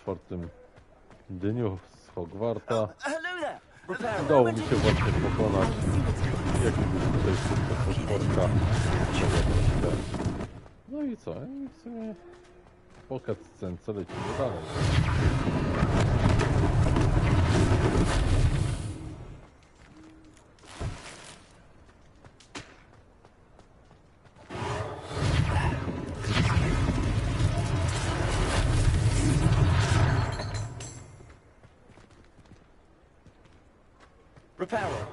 4. dniu z Hogwarta. Udało mi się właśnie pokonać jakiegoś tutaj potworka. No i co? I w sumie po cutscence lecimy dalej. Repairer.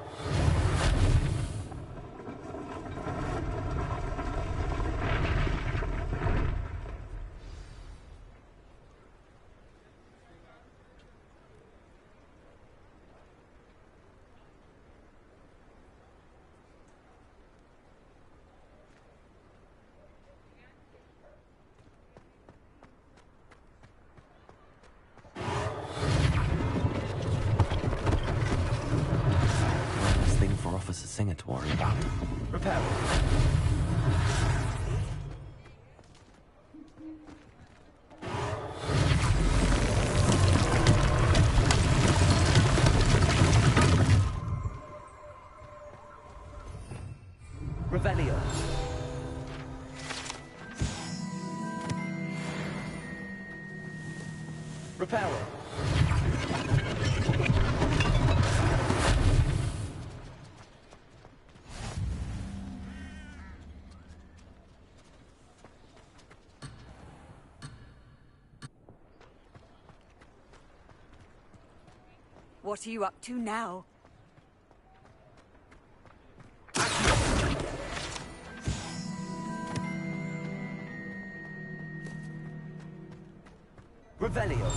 Officer Singer to worry about. Repairer. Revelio. Repairer. What are you up to now? Revelio.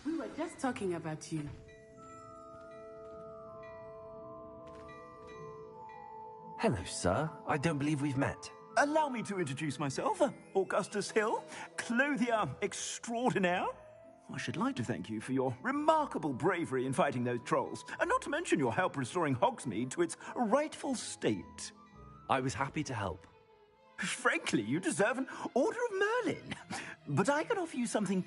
We were just talking about you. Hello, sir. I don't believe we've met. Allow me to introduce myself, Augustus Hill, clothier extraordinaire. I should like to thank you for your remarkable bravery in fighting those trolls, and not to mention your help restoring Hogsmeade to its rightful state. I was happy to help. Frankly, you deserve an Order of Merlin. But I can offer you something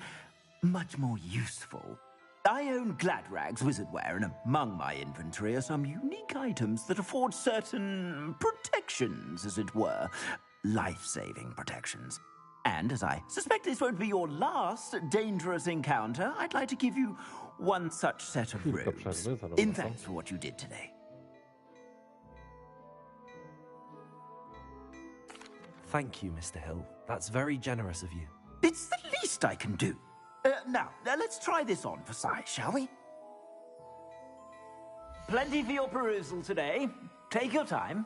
much more useful. I own Gladrag's wizardware, and among my inventory are some unique items that afford certain protections, as it were. Life-saving protections. And as I suspect this won't be your last dangerous encounter, I'd like to give you one such set of robes, in thanks for what you did today. Thank you, Mr. Hill. That's very generous of you. It's the least I can do. Now, let's try this on for size, shall we? Plenty for your perusal today. Take your time.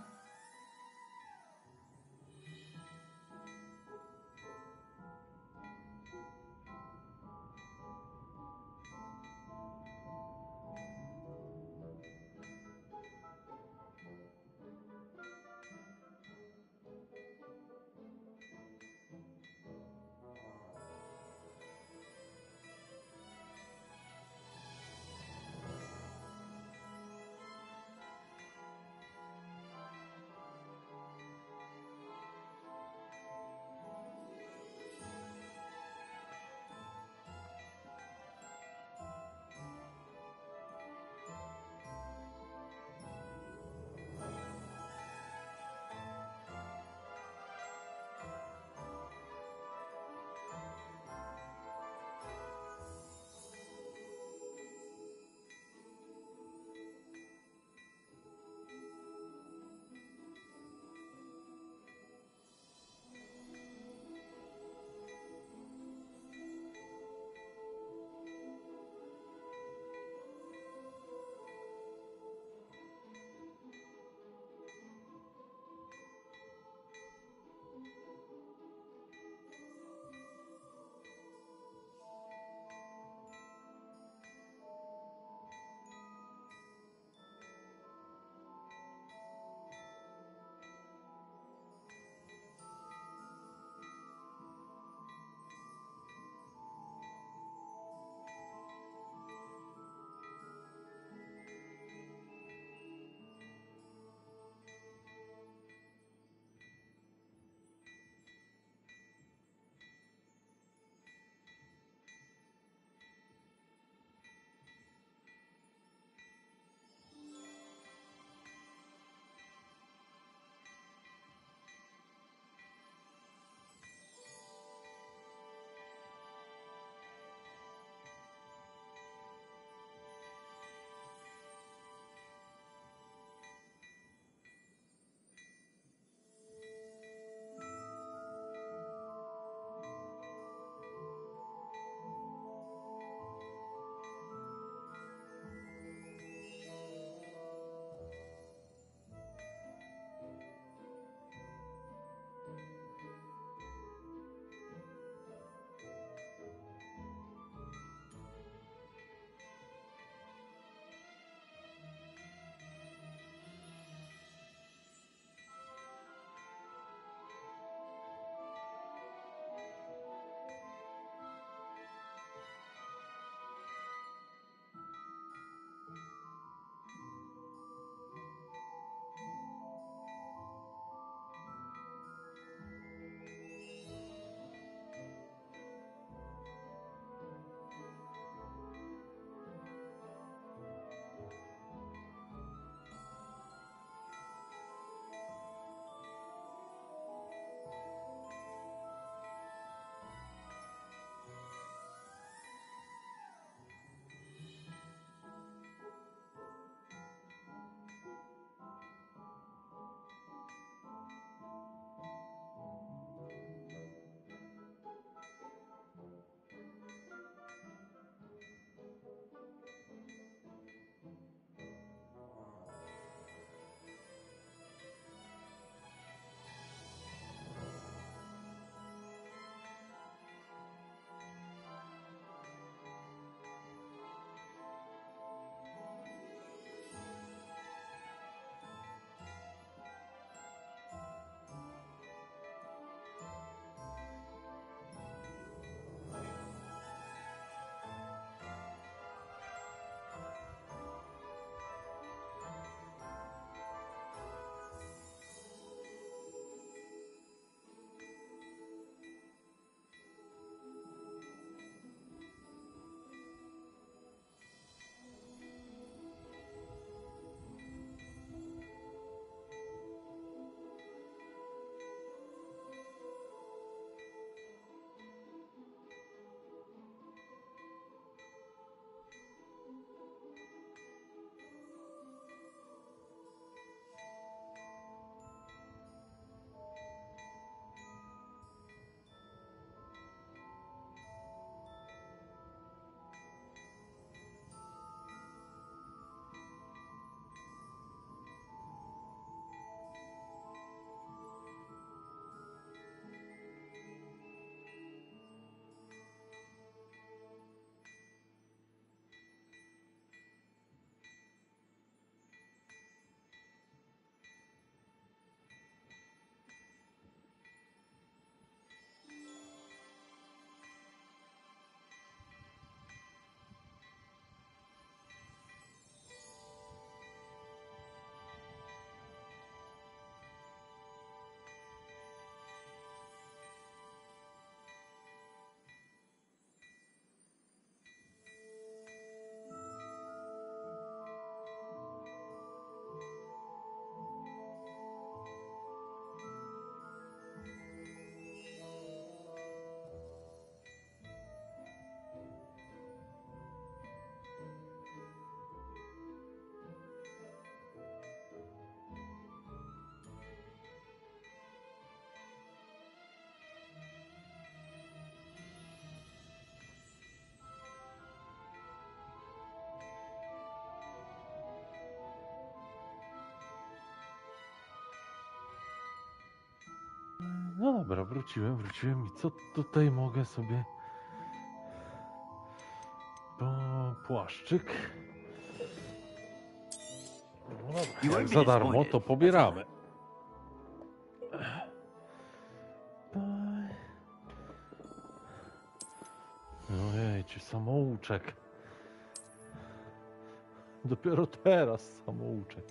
No dobra, wróciłem i co tutaj mogę sobie... Płaszczyk. No dobra, jak za darmo, to pobieramy. Ojej, samouczek. Dopiero teraz samouczek.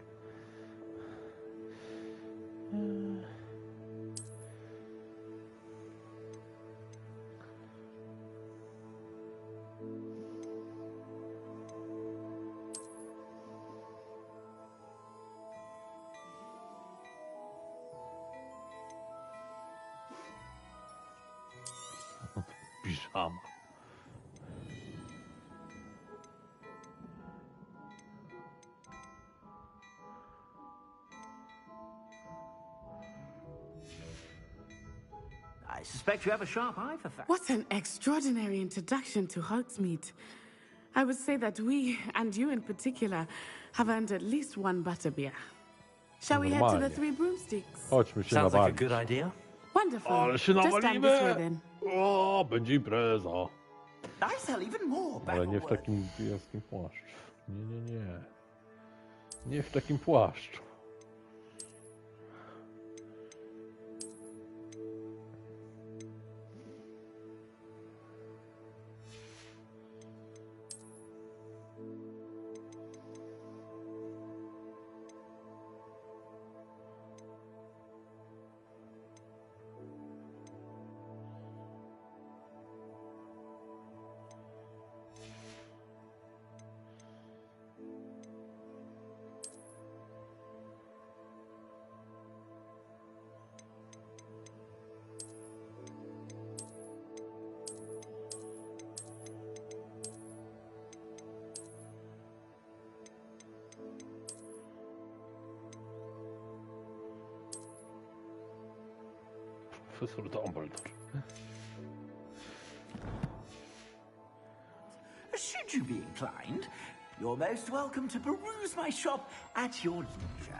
Piżama. I suspect you have a sharp eye for facts. What an extraordinary introduction to Hogsmeade. I would say that we, and you in particular, have earned at least one butterbeer. Shall we head to the Three Broomsticks? Chodźmy się Sounds like a nabawić. good idea. Wonderful. Ale się Just stand this way nawalimy! then. O, będzie impreza. I sell even more Ale nie w bafflework. takim jaskim płaszczu. Nie. Nie w takim płaszczu. Profesor Dumbledore. Should you be inclined, you're most welcome to peruse my shop at your leisure.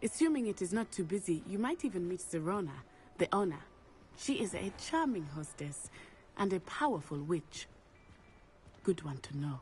Assuming it is not too busy, you might even meet Serona, the owner. She is a charming hostess and a powerful witch. Good one to know.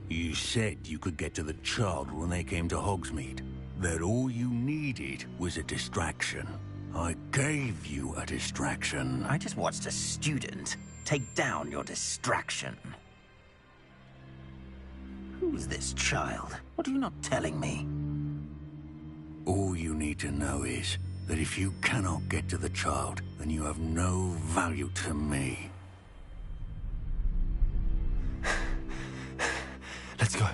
You said you could get to the child when they came to Hogsmeade. That all you needed was a distraction. I gave you a distraction. I just watched a student take down your distraction. Who's this child? What are you not telling me? All you need to know is that if you cannot get to the child, then you have no value to me. Let's go.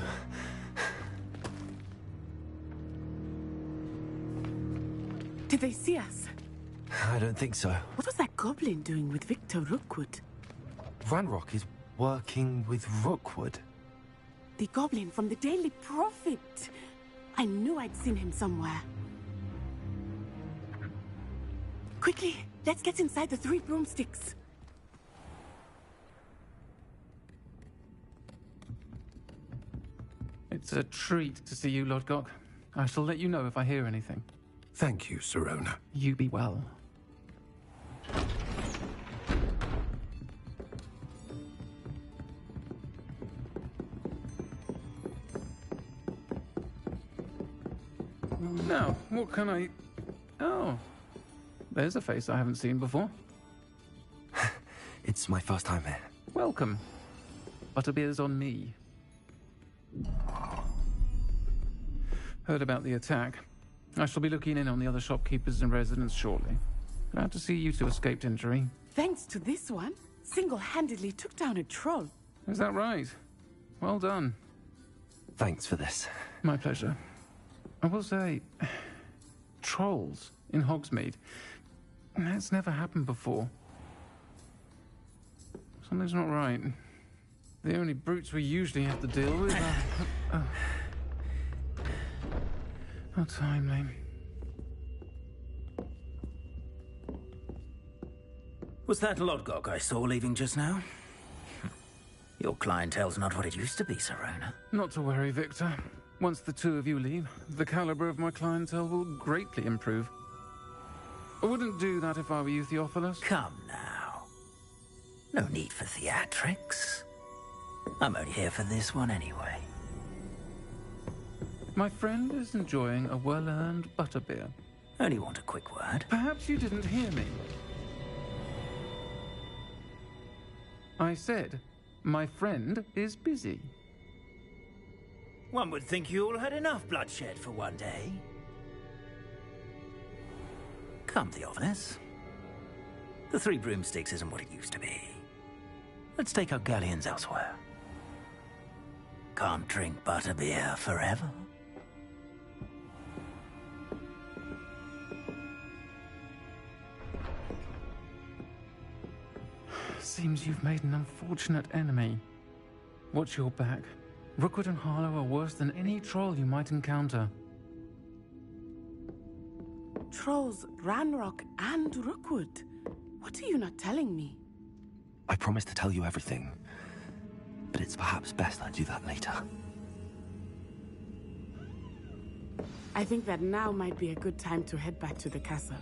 Did they see us? I don't think so. What was that goblin doing with Victor Rookwood? Ranrock is working with Rookwood. The goblin from the Daily Prophet. I knew I'd seen him somewhere. Quickly, let's get inside the Three Broomsticks. It's a treat to see you, Lord Gok. I shall let you know if I hear anything. Thank you, Serona. You be well. Now, what can I... Oh, there's a face I haven't seen before. It's my first time here. Welcome. Butterbeer's on me. Heard about the attack. I shall be looking in on the other shopkeepers and residents shortly. Glad to see you two escaped injury. Thanks to this one, single-handedly took down a troll. Is that right? Well done. Thanks for this. My pleasure. I will say, trolls in Hogsmeade. That's never happened before. Something's not right. The only brutes we usually have to deal with are... How timely. Was that Lodgok I saw leaving just now? Your clientele's not what it used to be, Sirona. Not to worry, Victor. Once the two of you leave, the caliber of my clientele will greatly improve. I wouldn't do that if I were you, Theophilus. Come now. No need for theatrics. I'm only here for this one anyway. My friend is enjoying a well-earned butterbeer. Only want a quick word. Perhaps you didn't hear me. I said, my friend is busy. One would think you all had enough bloodshed for one day. Come, Theophilus. The Three Broomsticks isn't what it used to be. Let's take our galleons elsewhere. Can't drink butterbeer forever. Seems you've made an unfortunate enemy. Watch your back. Rookwood and Harlow are worse than any troll you might encounter. Trolls, Ranrock, and Rookwood. What are you not telling me? I promise to tell you everything, but it's perhaps best I do that later. I think that now might be a good time to head back to the castle.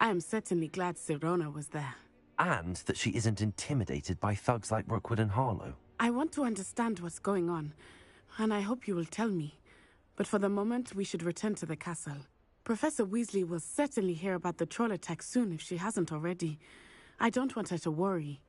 I am certainly glad Sirona was there. And that she isn't intimidated by thugs like Rookwood and Harlow. I want to understand what's going on, and I hope you will tell me. But for the moment, we should return to the castle. Professor Weasley will certainly hear about the troll attack soon if she hasn't already. I don't want her to worry.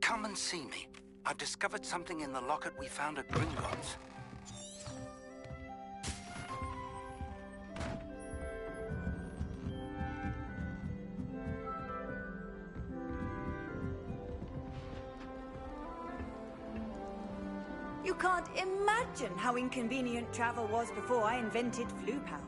Come and see me. I've discovered something in the locket we found at Gringotts. You can't imagine how inconvenient travel was before I invented flu powder.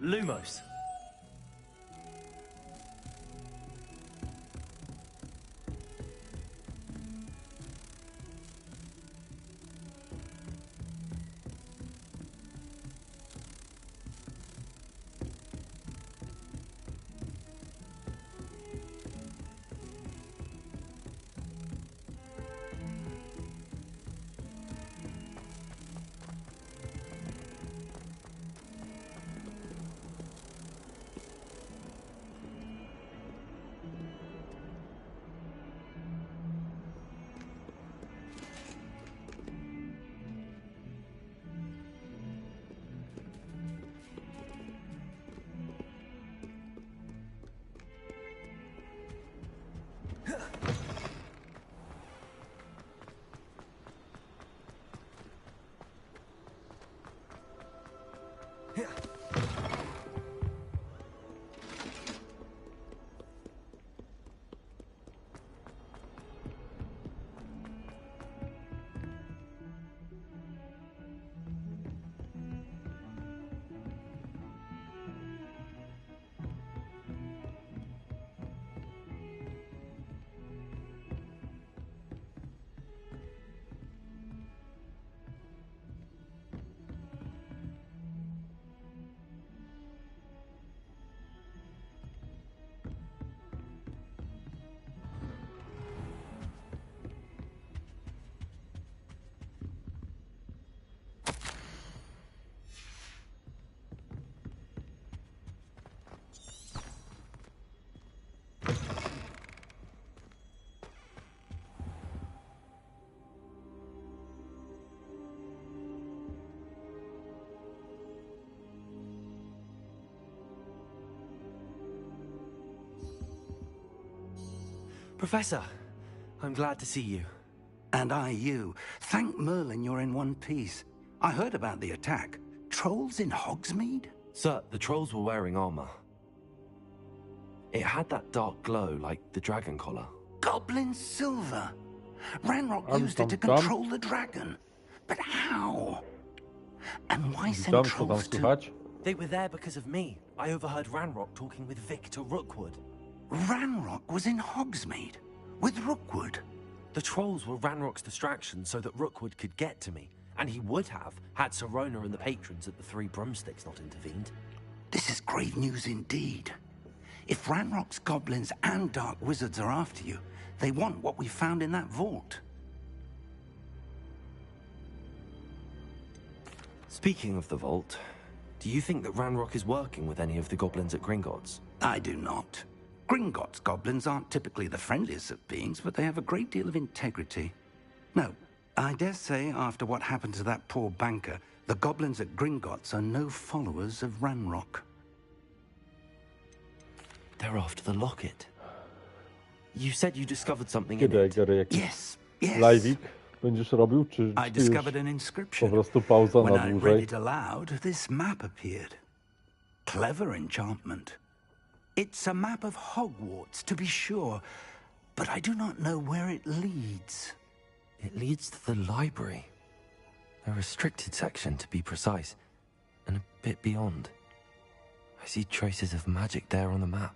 Lumos. Professor, I'm glad to see you. And I you. Thank Merlin you're in one piece. I heard about the attack. Trolls in Hogsmeade? Sir, the trolls were wearing armor. It had that dark glow like the dragon collar. Goblin silver. Ranrock used it to control the dragon. But how? And why send trolls to... They were there because of me. I overheard Ranrock talking with Victor Rookwood. Ranrock was in Hogsmeade? With Rookwood? The trolls were Ranrock's distraction so that Rookwood could get to me. And he would have, had Sirona and the patrons at the Three Broomsticks not intervened. This is grave news indeed. If Ranrock's goblins and dark wizards are after you, they want what we found in that vault. Speaking of the vault, do you think that Ranrock is working with any of the goblins at Gringotts? I do not. Gringotts goblins aren't typically the friendliest of beings, but they have a great deal of integrity. No, I dare say after what happened to that poor banker, the goblins at Gringotts are no followers of Ranrock. They're after the locket. You said you discovered something in it. Yes, yes. Live'ik będziesz robił, czy I discovered an inscription. po prostu pauza When na I read dłużej? it aloud, this map appeared. Clever enchantment. It's a map of Hogwarts, to be sure, but I do not know where it leads. It leads to the library. A restricted section, to be precise, and a bit beyond. I see traces of magic there on the map.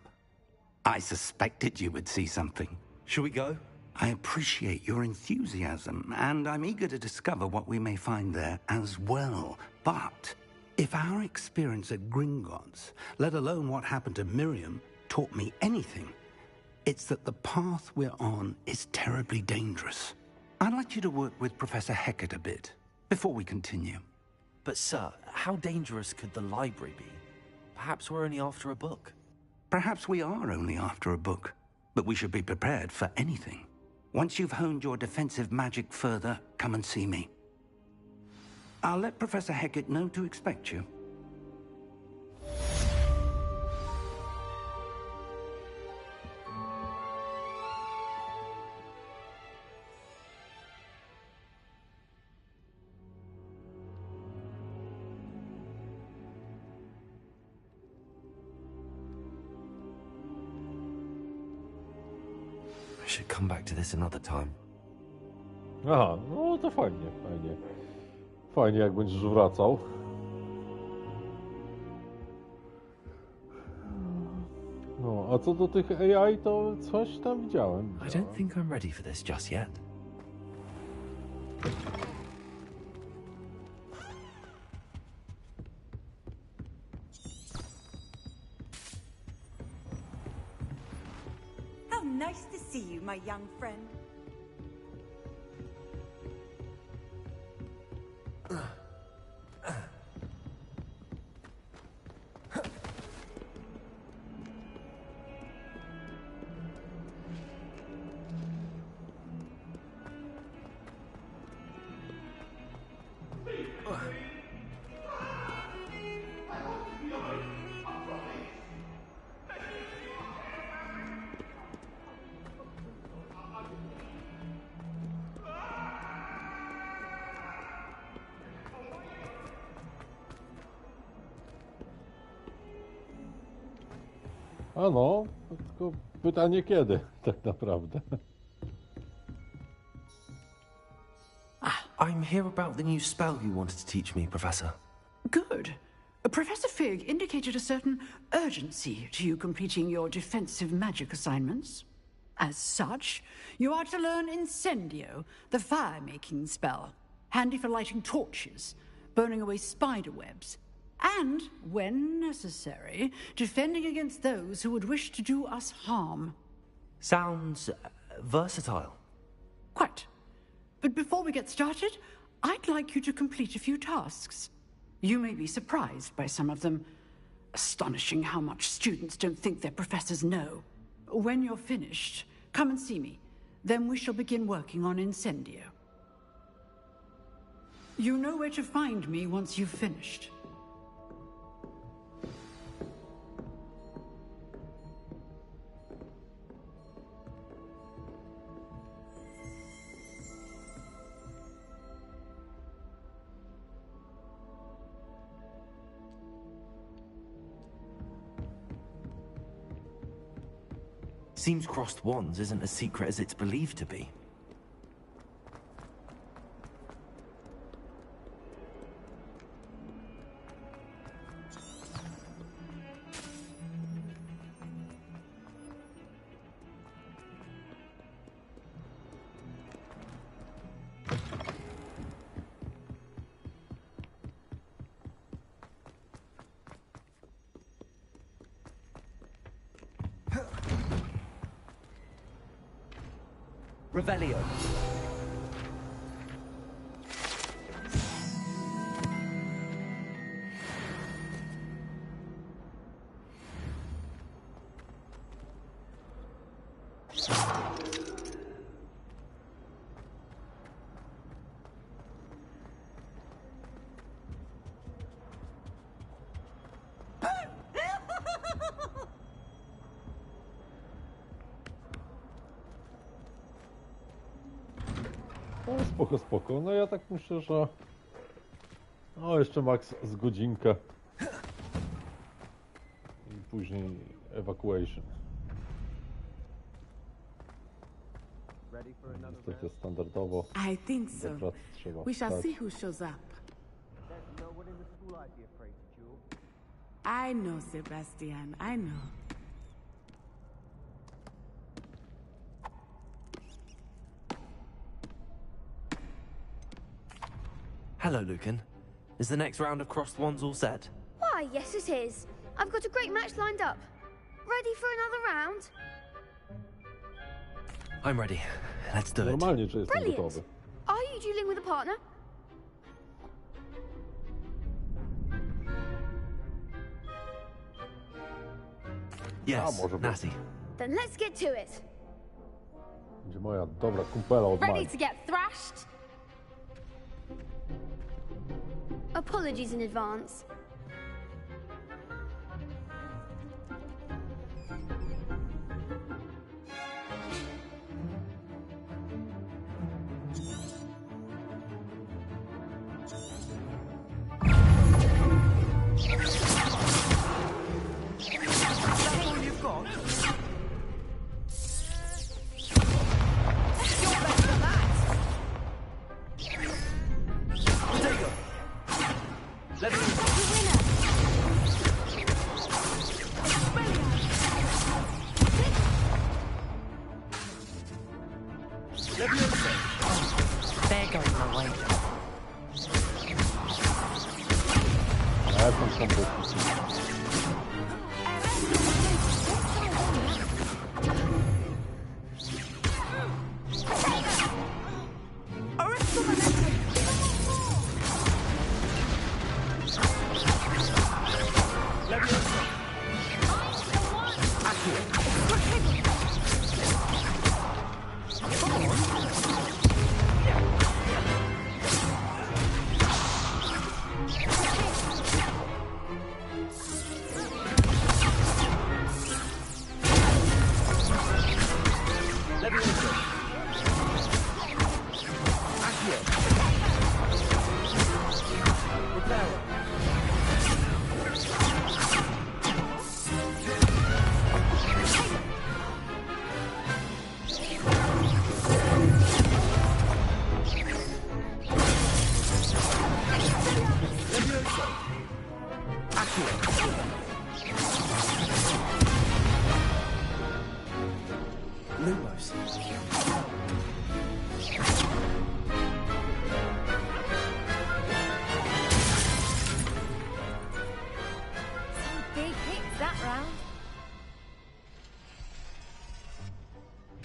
I suspected you would see something. Shall we go? I appreciate your enthusiasm, and I'm eager to discover what we may find there as well. But if our experience at Gringotts, let alone what happened to Miriam, taught me anything, it's that the path we're on is terribly dangerous. I'd like you to work with Professor Hecat a bit, before we continue. But sir, how dangerous could the library be? Perhaps we're only after a book. Perhaps we are only after a book. but we should be prepared for anything. Once you've honed your defensive magic further, come and see me. I'll let Professor Hecat know to expect you. I should come back to this another time. Aha, no to fajnie, fajnie. Fajnie, jak będziesz wracał. No, a co do tych AI, to coś tam widziałem. I don't think I'm ready for this just yet. How nice to see you, my young friend. A no, tylko pytanie kiedy, tak naprawdę. I'm here about the new spell you wanted to teach me, Professor. Good. Professor Fig indicated a certain urgency to you completing your defensive magic assignments. As such, you are to learn Incendio, the fire-making spell, handy for lighting torches, burning away spider webs, and, when necessary, defending against those who would wish to do us harm. Sounds versatile. Quite. But before we get started, I'd like you to complete a few tasks. You may be surprised by some of them. Astonishing how much students don't think their professors know. When you're finished, come and see me. Then we shall begin working on Incendio. You know where to find me once you've finished. Seems crossed wands isn't as secret as it's believed to be. Revelio. No spoko, spoko. No ja tak myślę, że... No jeszcze max z godzinkę. I później evacuation. Niestety standardowo. I think so. do pracy trzeba We shall wstać. see who shows up. I know, Sebastian. I know. Hello, Lucan. Is the next round of crossed wands all set? Why, yes it is. I've got a great match lined up. Ready for another round? I'm ready. Let's do it. Normalnie, że jestem Brilliant. gotowy. Are you dueling with a partner? Yes, może być. Natty. Then let's get to it. Będzie moja dobra kumpela od Ready Magi. to get thrashed? Apologies in advance. There goes my wager. A ja tam są boki. Lumos. Big hits that round.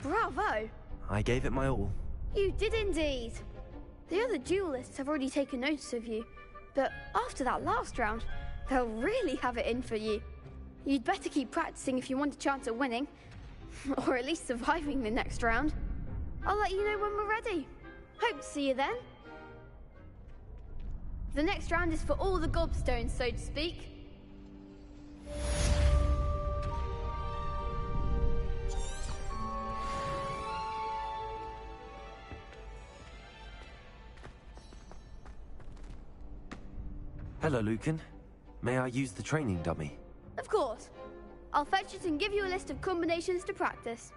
Bravo! I gave it my all. You did indeed. The other duelists have already taken notice of you, but after that last round, they'll really have it in for you. You'd better keep practicing if you want a chance at winning, or at least surviving the next round. I'll let you know when we're ready. Hope to see you then. The next round is for all the gobstones, so to speak. Hello, Lucan. May I use the training dummy? Of course. I'll fetch it and give you a list of combinations to practice.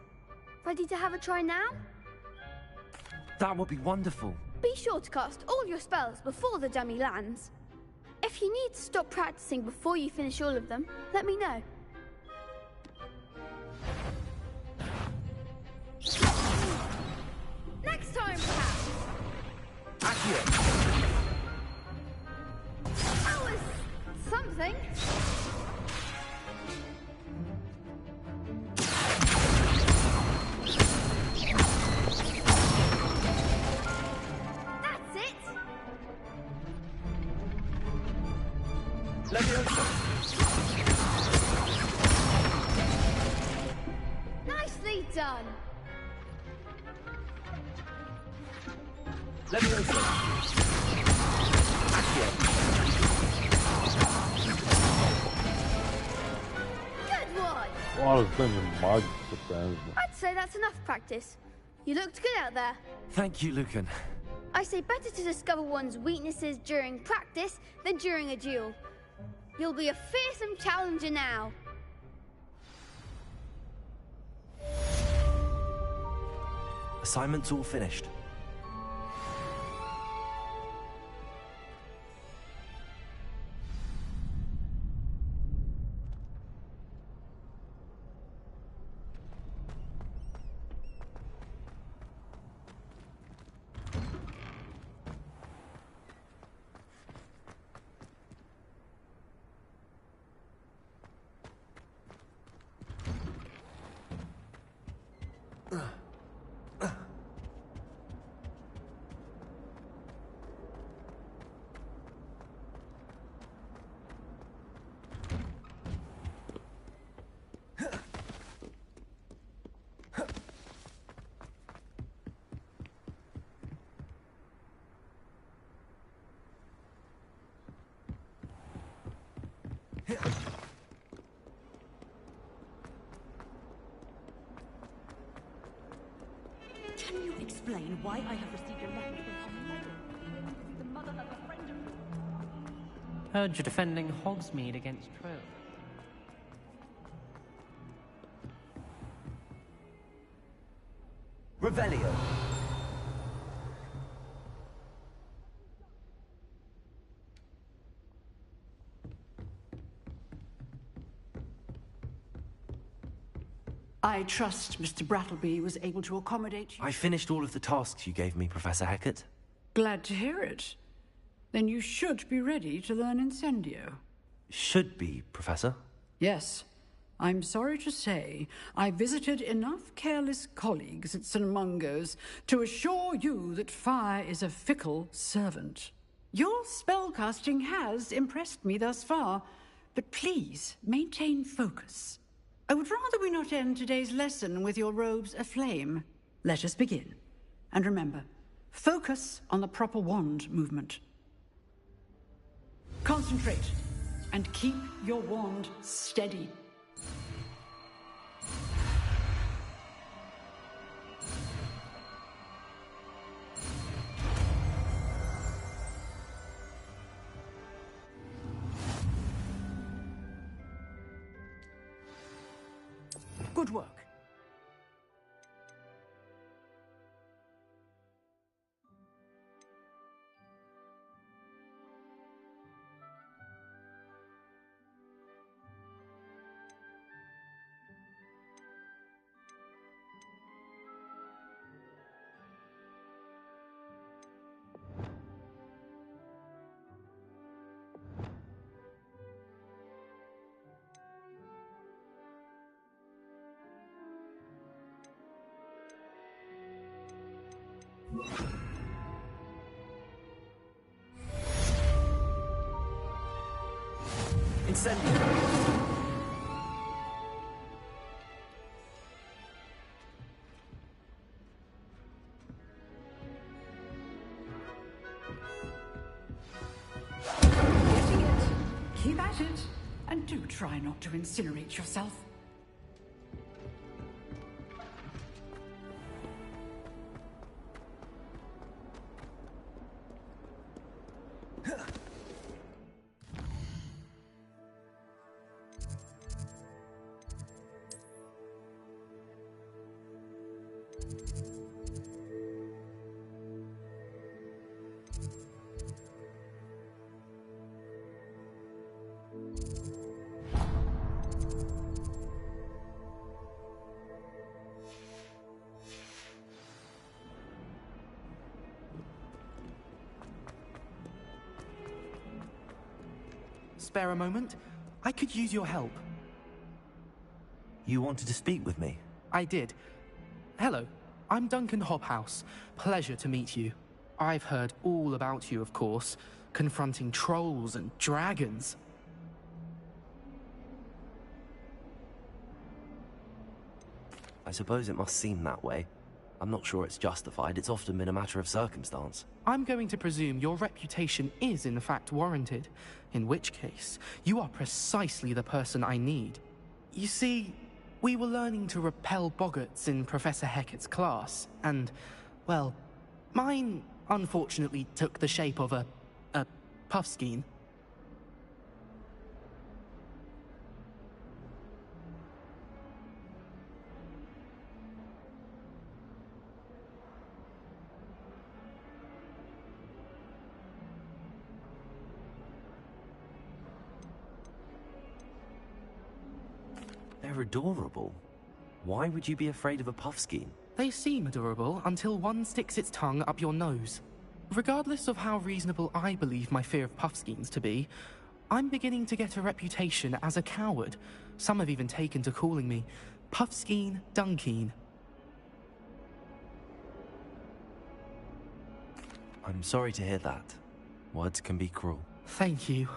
Ready to have a try now? That would be wonderful. Be sure to cast all your spells before the dummy lands. If you need to stop practicing before you finish all of them, let me know. Next time, perhaps. Accio. That was something. That's it. Nicely done. Levioso. Accio. Good one. O, ale zdanie magii potężne. I'd say that's enough practice. You looked good out there. Thank you, Lucan. I say better to discover one's weaknesses during practice than during a duel. You'll be a fearsome challenger now. Assignment's all finished. Can you explain why I have received a letter from her mother? The mother of a friend of yours. Heard you're defending Hogsmeade against Trill. Revelio. I trust Mr. Brattleby was able to accommodate you. I finished all of the tasks you gave me, Professor Hecat. Glad to hear it. Then you should be ready to learn Incendio. Should be, Professor. Yes. I'm sorry to say, I visited enough careless colleagues at St. Mungo's to assure you that fire is a fickle servant. Your spellcasting has impressed me thus far, but please maintain focus. I would rather we not end today's lesson with your robes aflame. Let us begin. And remember, focus on the proper wand movement. Concentrate, and keep your wand steady. Good work. Incendio. Getting it. Keep at it. And do try not to incinerate yourself. Spare a moment? I could use your help. You wanted to speak with me? I did. Hello, I'm Duncan Hobhouse. Pleasure to meet you. I've heard all about you, of course, confronting trolls and dragons. I suppose it must seem that way. I'm not sure it's justified. It's often been a matter of circumstance. I'm going to presume your reputation is in fact warranted, in which case, you are precisely the person I need. You see, we were learning to repel boggarts in Professor Hecat's class, and, well, mine unfortunately took the shape of a puffskein. They're adorable. Why would you be afraid of a puffskein? They seem adorable until one sticks its tongue up your nose. Regardless of how reasonable I believe my fear of puffskeins to be, I'm beginning to get a reputation as a coward. Some have even taken to calling me Puffskein Dunkeen. I'm sorry to hear that. Words can be cruel. Thank you.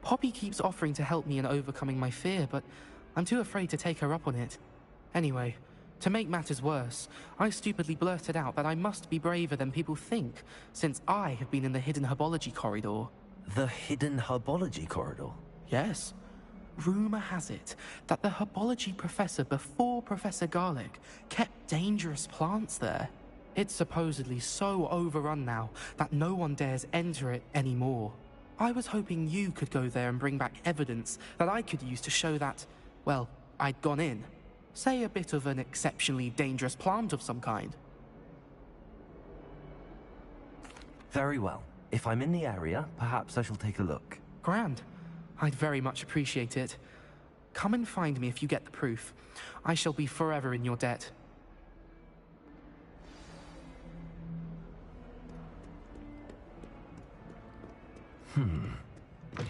Poppy keeps offering to help me in overcoming my fear, but I'm too afraid to take her up on it. Anyway, to make matters worse, I stupidly blurted out that I must be braver than people think, since I have been in the hidden herbology corridor. The hidden herbology corridor? Yes. Rumour has it that the herbology professor before Professor Garlic kept dangerous plants there. It's supposedly so overrun now that no one dares enter it anymore. I was hoping you could go there and bring back evidence that I could use to show that, well, I'd gone in. Say a bit of an exceptionally dangerous plant of some kind. Very well. If I'm in the area, perhaps I shall take a look. Grand. I'd very much appreciate it. Come and find me if you get the proof. I shall be forever in your debt.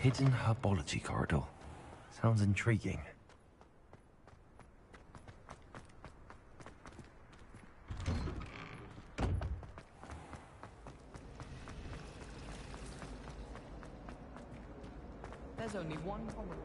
Hidden herbology corridor. Sounds intriguing. There's only one pomegranate.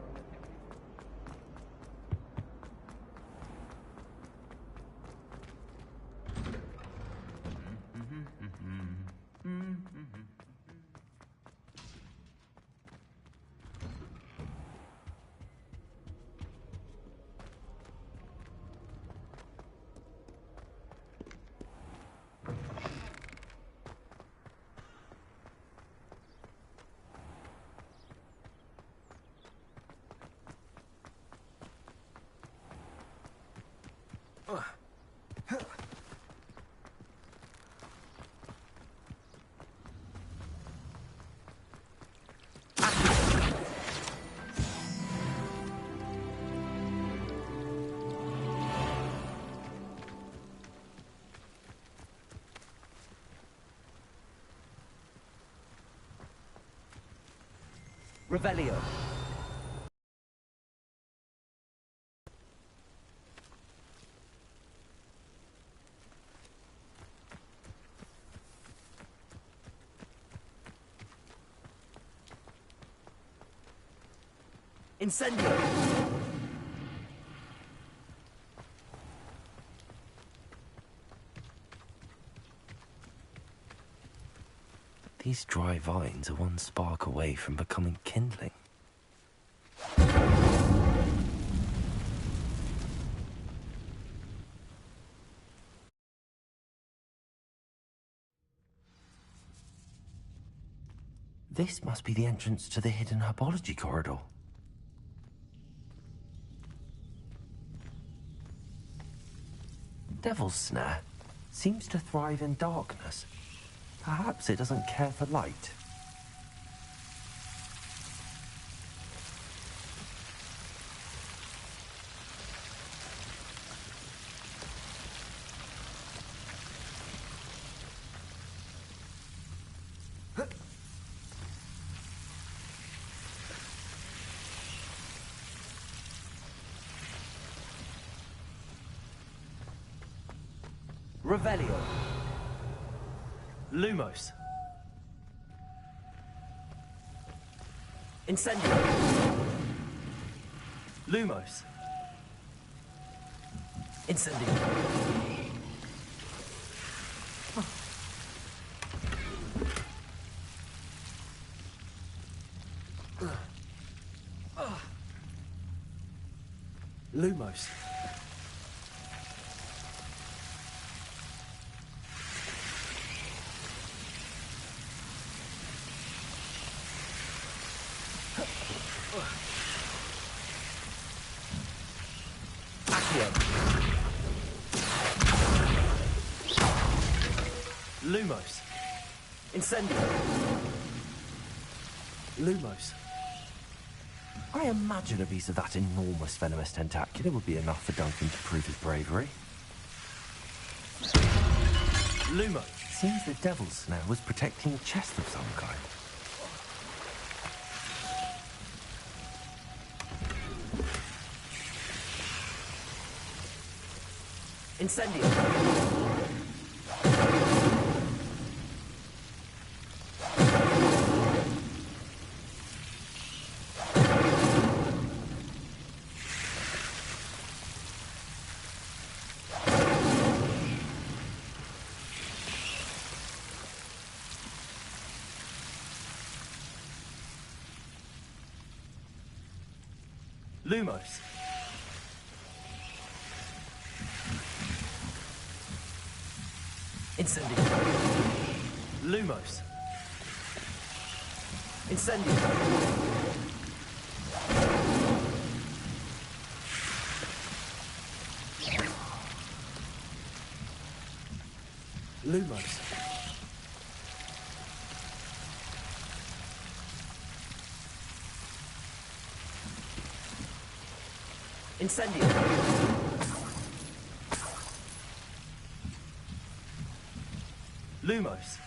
Revelio. Incendio. These dry vines are one spark away from becoming kindling. This must be the entrance to the hidden herbology corridor. Devil's Snare seems to thrive in darkness. Perhaps it doesn't care for light. Revelio. Lumos. Incendio. Lumos. Incendio. Lumos. Lumos. Incendio. Lumos. I imagine a piece of that enormous venomous tentacula would be enough for Duncan to prove his bravery. Lumos. Seems the Devil's Snare was protecting a chest of some kind. Incendio. Lumos. Incendio. Lumos. Incendio. Lumos. Incendio. Lumos.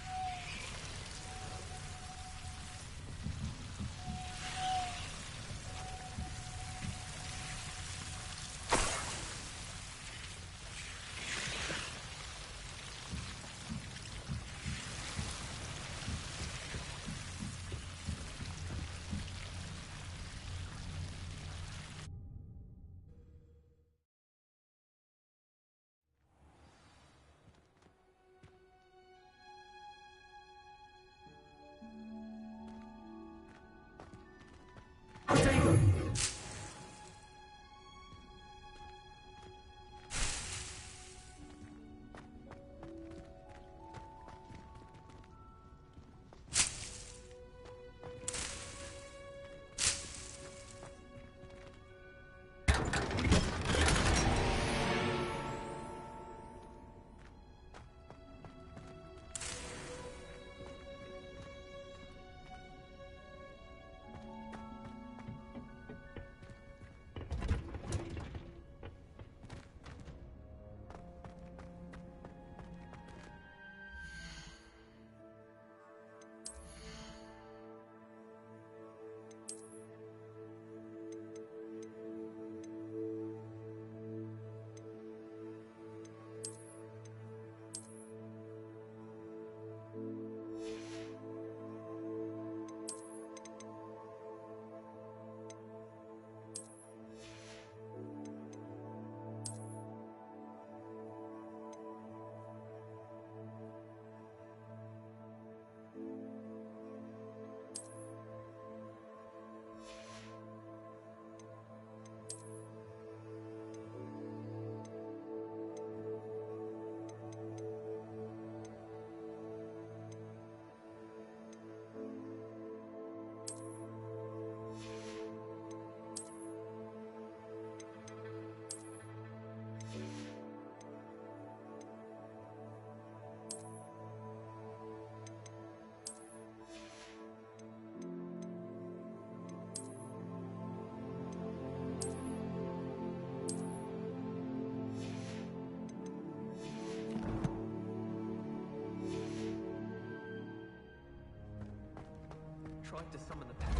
Tried to summon the pack.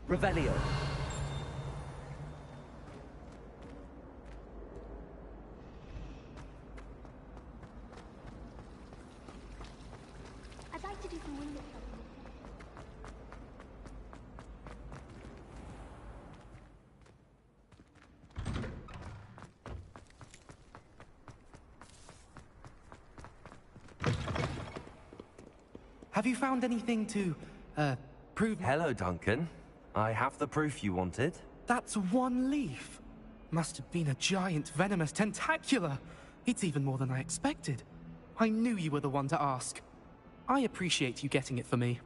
Revelio. I'd like to do some window shopping. Have you found anything to, prove... Hello, Duncan. I have the proof you wanted. That's one leaf. Must have been a giant venomous tentacula. It's even more than I expected. I knew you were the one to ask. I appreciate you getting it for me.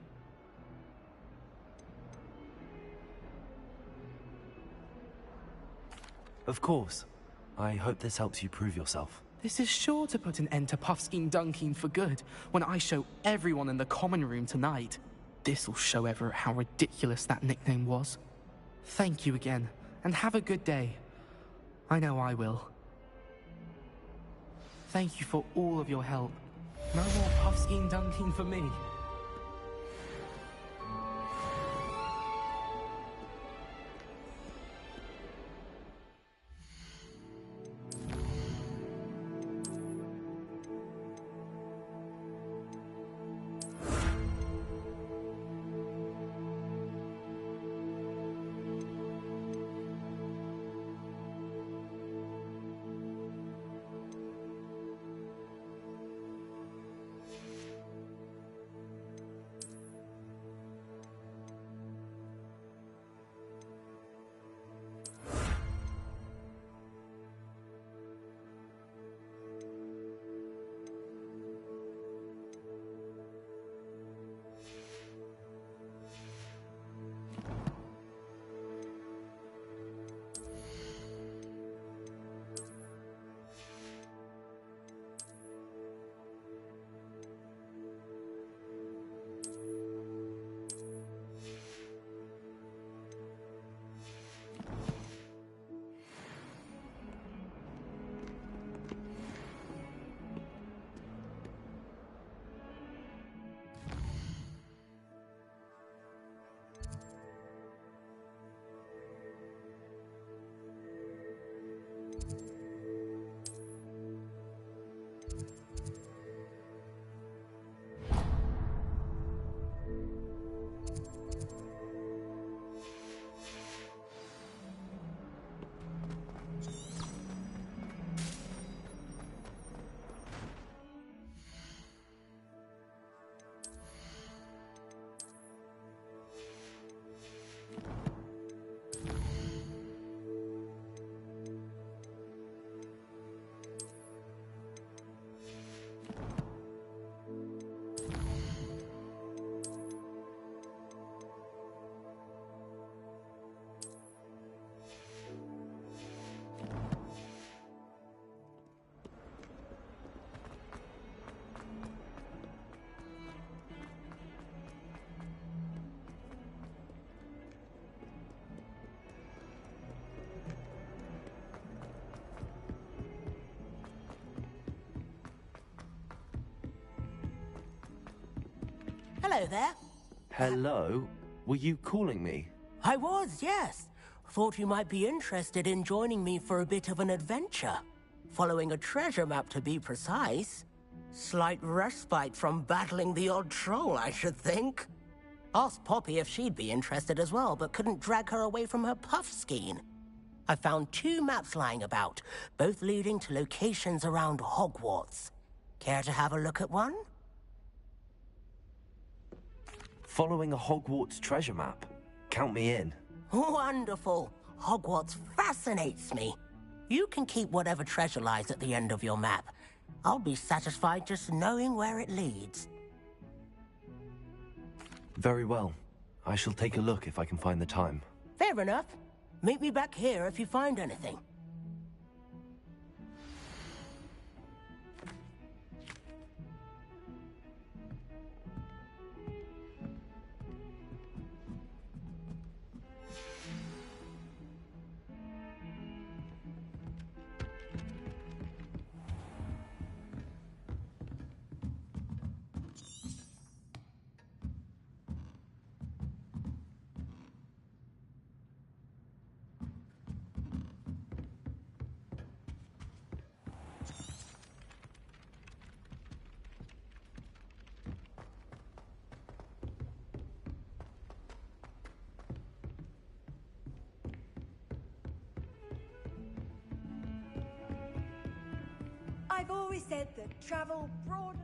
Of course. I hope this helps you prove yourself. This is sure to put an end to Puffskein Dunkin for good when I show everyone in the common room tonight. This'll show Everett how ridiculous that nickname was. Thank you again, and have a good day. I know I will. Thank you for all of your help. No more Puffskein Dunkin for me. Hello there. Hello? Were you calling me? I was, yes. Thought you might be interested in joining me for a bit of an adventure. Following a treasure map, to be precise. Slight respite from battling the odd troll, I should think. Asked Poppy if she'd be interested as well, but couldn't drag her away from her puff skein. I found 2 maps lying about, both leading to locations around Hogwarts. Care to have a look at one? Following a Hogwarts treasure map. Count me in. Wonderful. Hogwarts fascinates me. You can keep whatever treasure lies at the end of your map. I'll be satisfied just knowing where it leads. Very well. I shall take a look if I can find the time. Fair enough. Meet me back here if you find anything. I've always said that travel broadens.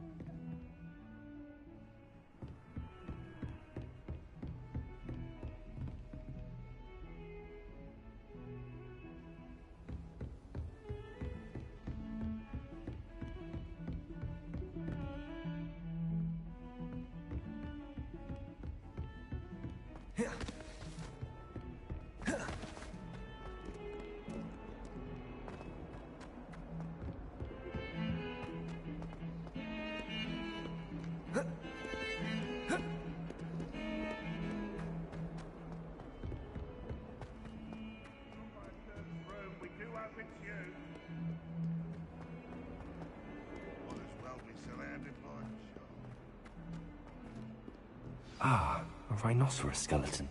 Ah, a rhinoceros skeleton.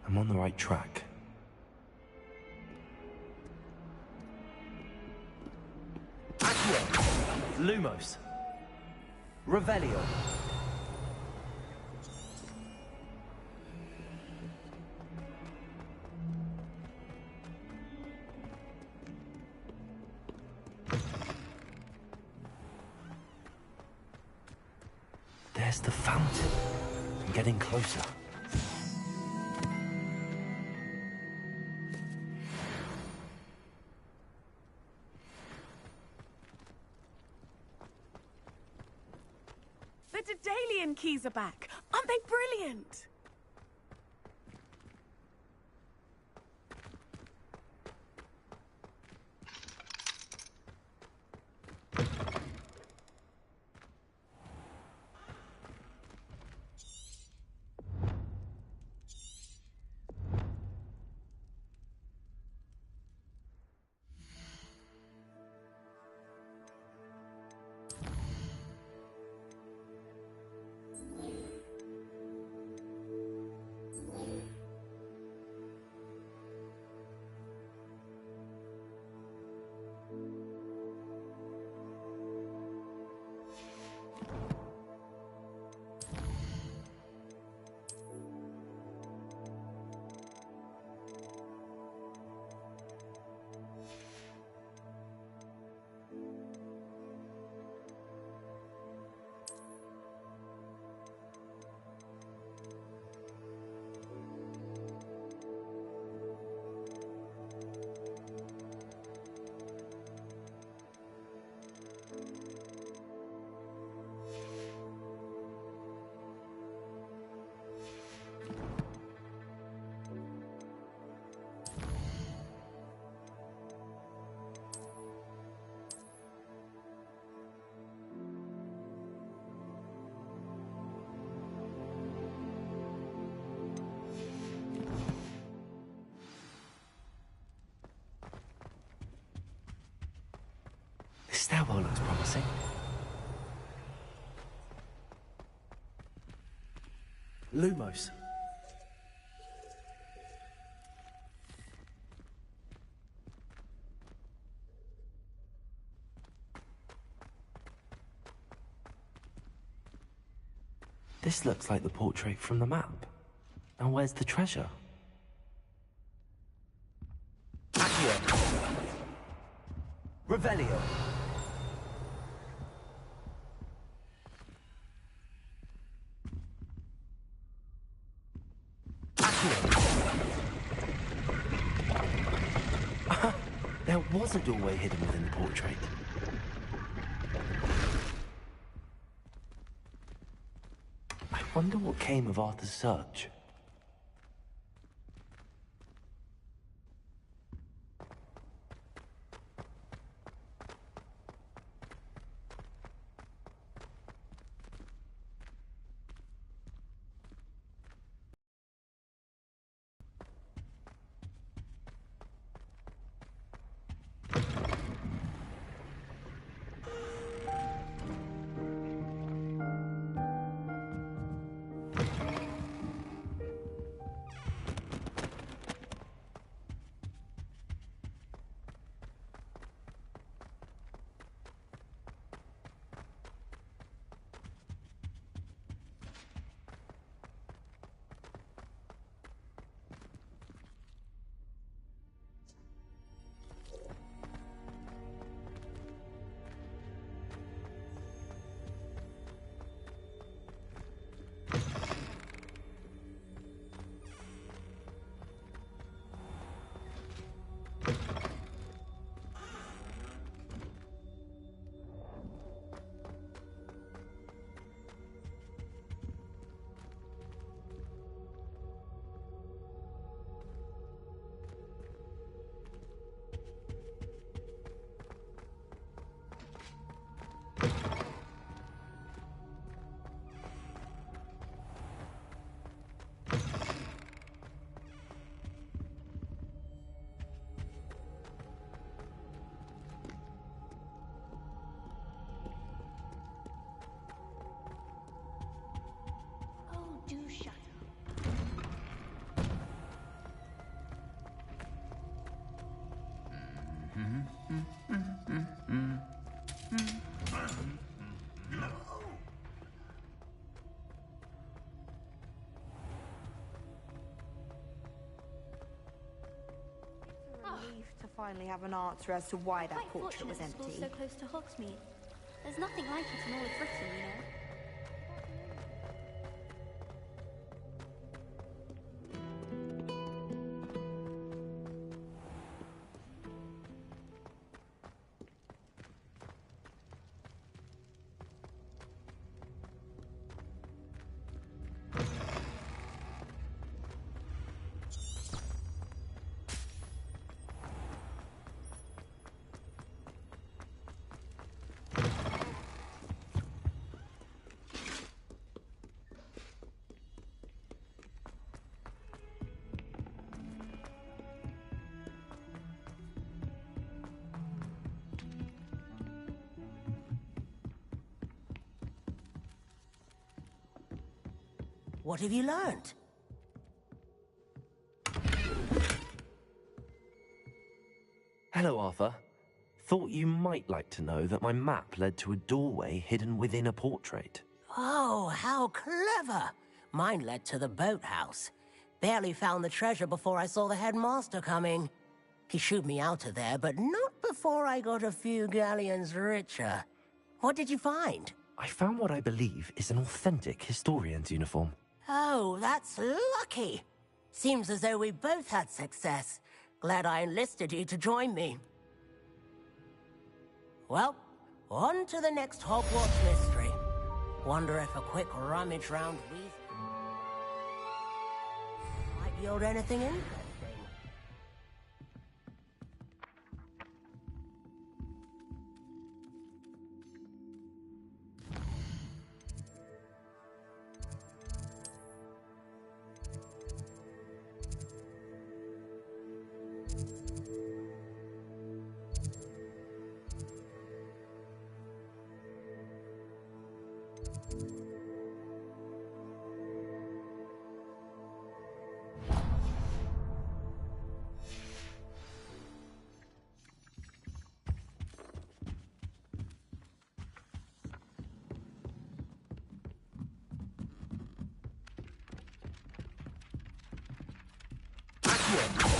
I'm on the right track. Accio. Lumos. Revelio. There's the fountain. I'm getting closer. The Daedalian keys are back. Aren't they brilliant? This stairwell looks promising. Lumos. This looks like the portrait from the map. Now where's the treasure? Accio. Revelio. There was a doorway hidden within the portrait. I wonder what came of Arthur's search. Do shut Relief to finally have an answer as to why that Quite portrait was fortunate empty. school's so close to Hogsmeade. There's nothing like it in all of Britain, you know. What have you learned? Hello, Arthur. Thought you might like to know that my map led to a doorway hidden within a portrait. Oh, how clever! Mine led to the boathouse. Barely found the treasure before I saw the headmaster coming. He shooed me out of there, but not before I got a few galleons richer. What did you find? I found what I believe is an authentic historian's uniform. Oh, that's lucky. Seems as though we both had success. Glad I enlisted you to join me. Well, on to the next Hogwarts mystery. Wonder if a quick rummage round might yield anything interesting. Accio.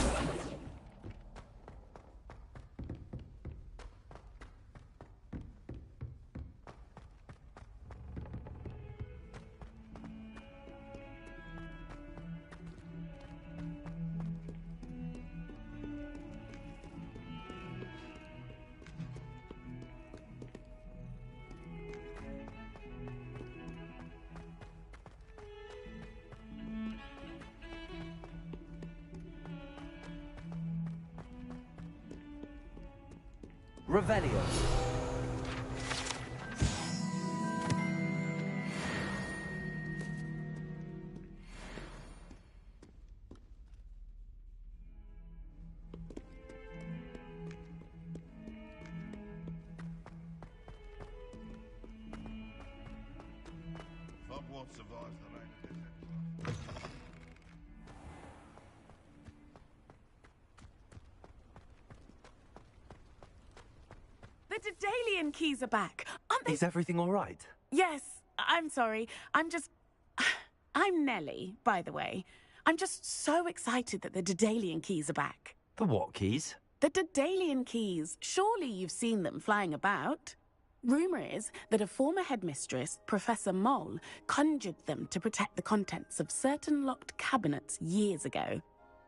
Revelio. Hogwarts survives the reign of this exile. The Daedalian keys are back. Aren't they? Is everything all right? Yes, I'm sorry. I'm Nellie, by the way. I'm just so excited that the Daedalian keys are back. The what keys? The Daedalian keys. Surely you've seen them flying about. Rumour is that a former headmistress, Professor Mole, conjured them to protect the contents of certain locked cabinets years ago.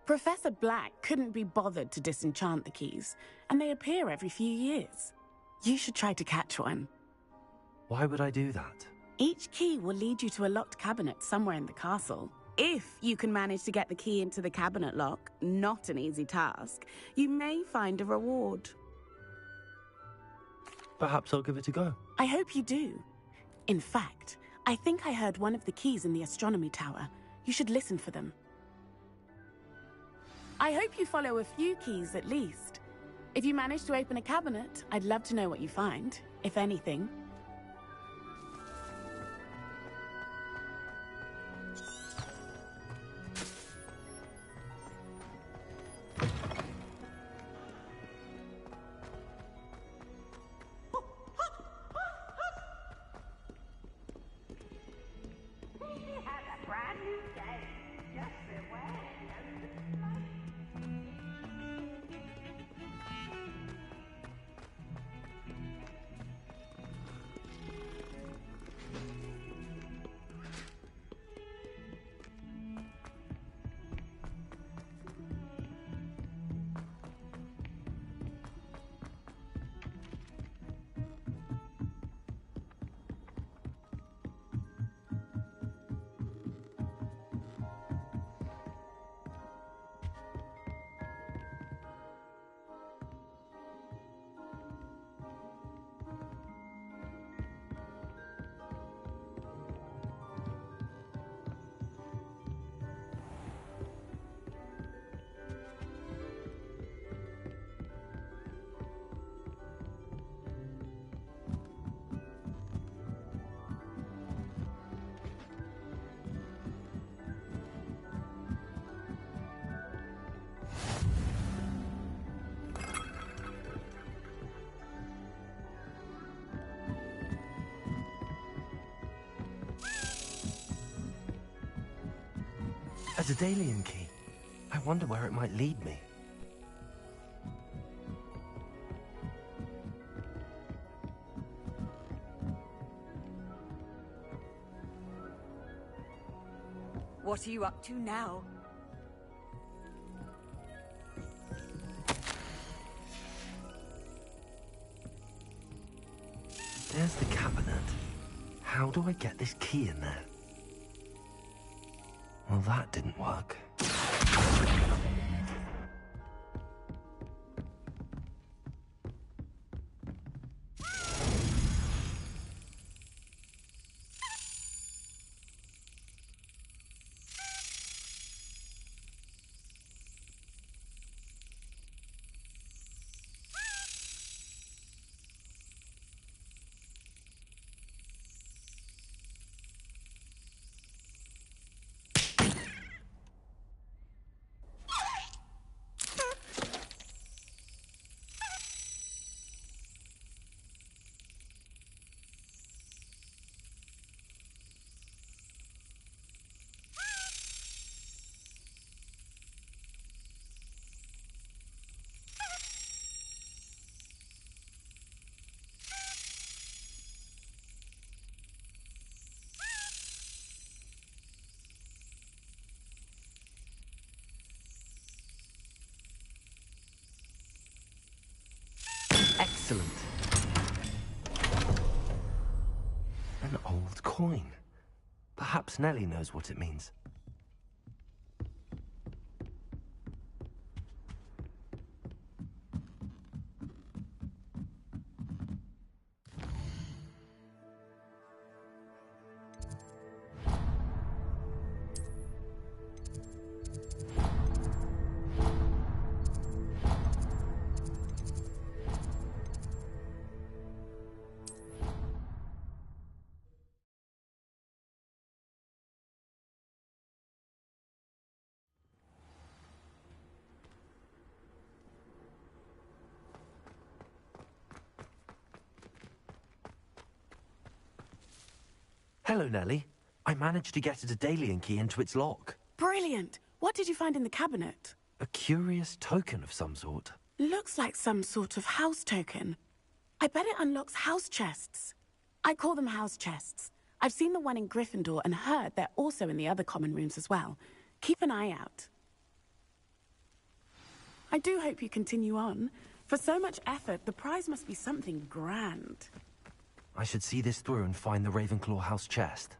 Professor Black couldn't be bothered to disenchant the keys, and they appear every few years. You should try to catch one. Why would I do that? Each key will lead you to a locked cabinet somewhere in the castle. If you can manage to get the key into the cabinet lock, not an easy task, you may find a reward. Perhaps I'll give it a go. I hope you do. In fact, I think I heard one of the keys in the astronomy tower. You should listen for them. I hope you follow a few keys at least. If you manage to open a cabinet, I'd love to know what you find, if anything. A Daedalian key. I wonder where it might lead me. What are you up to now? There's the cabinet. How do I get this key in there? Well, that didn't work. coin. Perhaps Nellie knows what it means. Hello, Nellie. I managed to get a Daedalian key into its lock. Brilliant! What did you find in the cabinet? A curious token of some sort. Looks like some sort of house token. I bet it unlocks house chests. I call them house chests. I've seen the one in Gryffindor and heard they're also in the other common rooms as well. Keep an eye out. I do hope you continue on. For so much effort, the prize must be something grand. I should see this through and find the Ravenclaw house chest.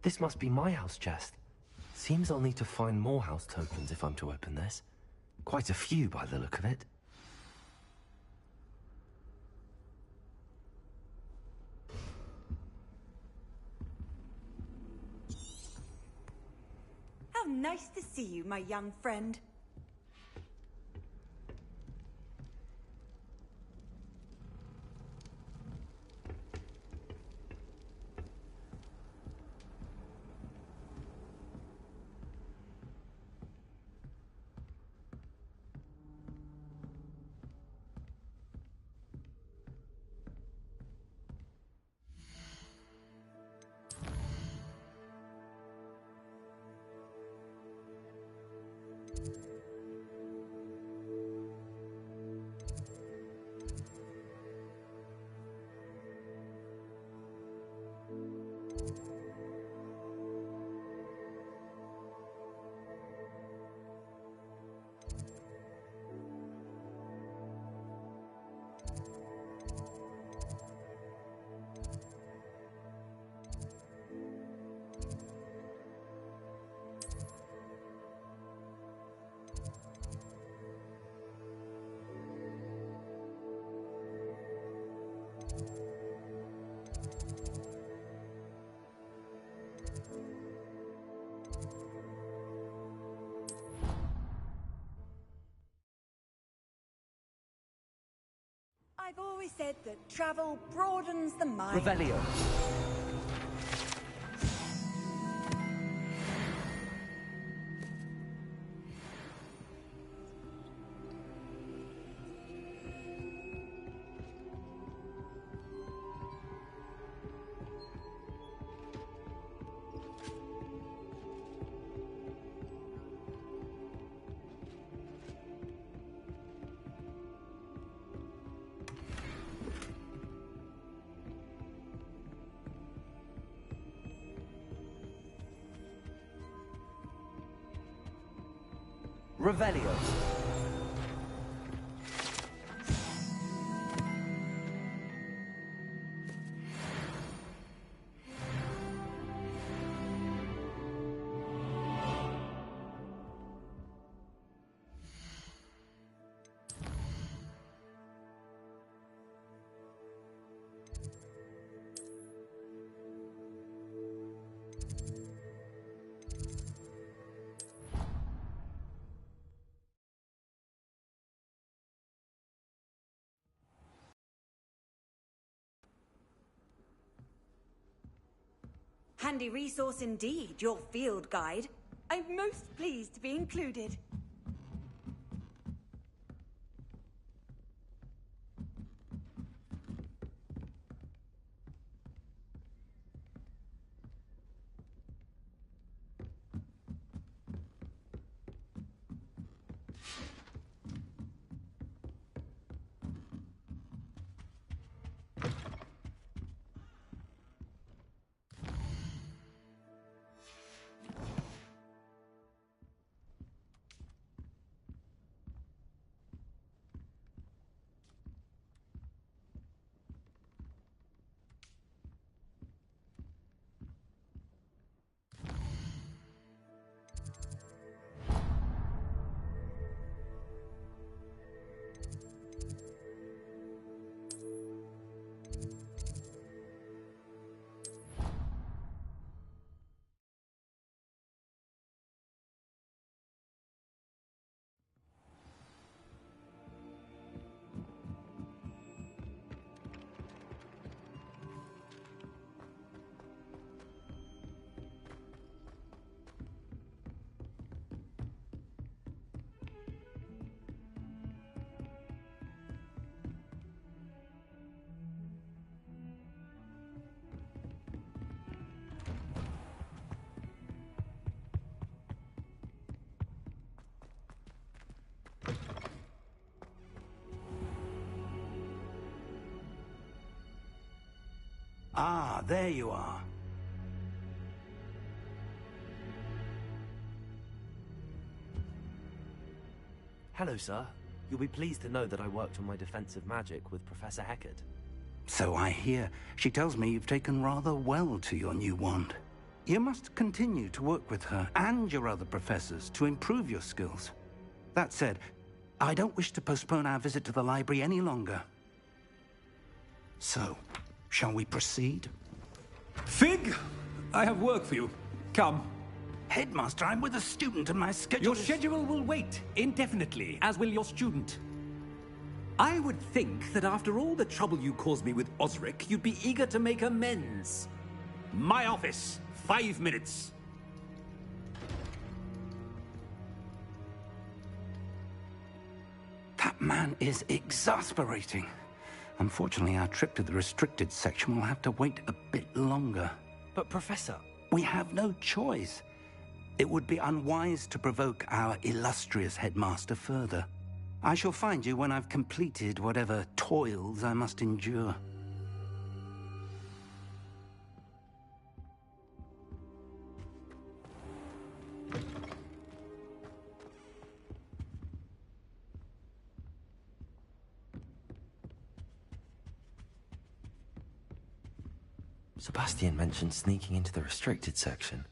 This must be my house chest. Seems I'll need to find more house tokens if I'm to open this. Quite a few by the look of it. How nice to see you, my young friend. I've always said that travel broadens the mind. Revelio. Revelio. Handy resource indeed, your field guide. I'm most pleased to be included. Ah, there you are. Hello, sir. You'll be pleased to know that I worked on my defensive magic with Professor Heckard. So I hear. She tells me you've taken rather well to your new wand. You must continue to work with her and your other professors to improve your skills. That said, I don't wish to postpone our visit to the library any longer. So, shall we proceed? Fig, I have work for you. Come. Headmaster, I'm with a student and my schedule Your schedule will wait indefinitely, as will your student. I would think that after all the trouble you caused me with Osric, you'd be eager to make amends. My office, 5 minutes. That man is exasperating. Unfortunately, our trip to the restricted section will have to wait a bit longer. But, Professor... We have no choice. It would be unwise to provoke our illustrious headmaster further. I shall find you when I've completed whatever toils I must endure. Sebastian mentioned sneaking into the restricted section.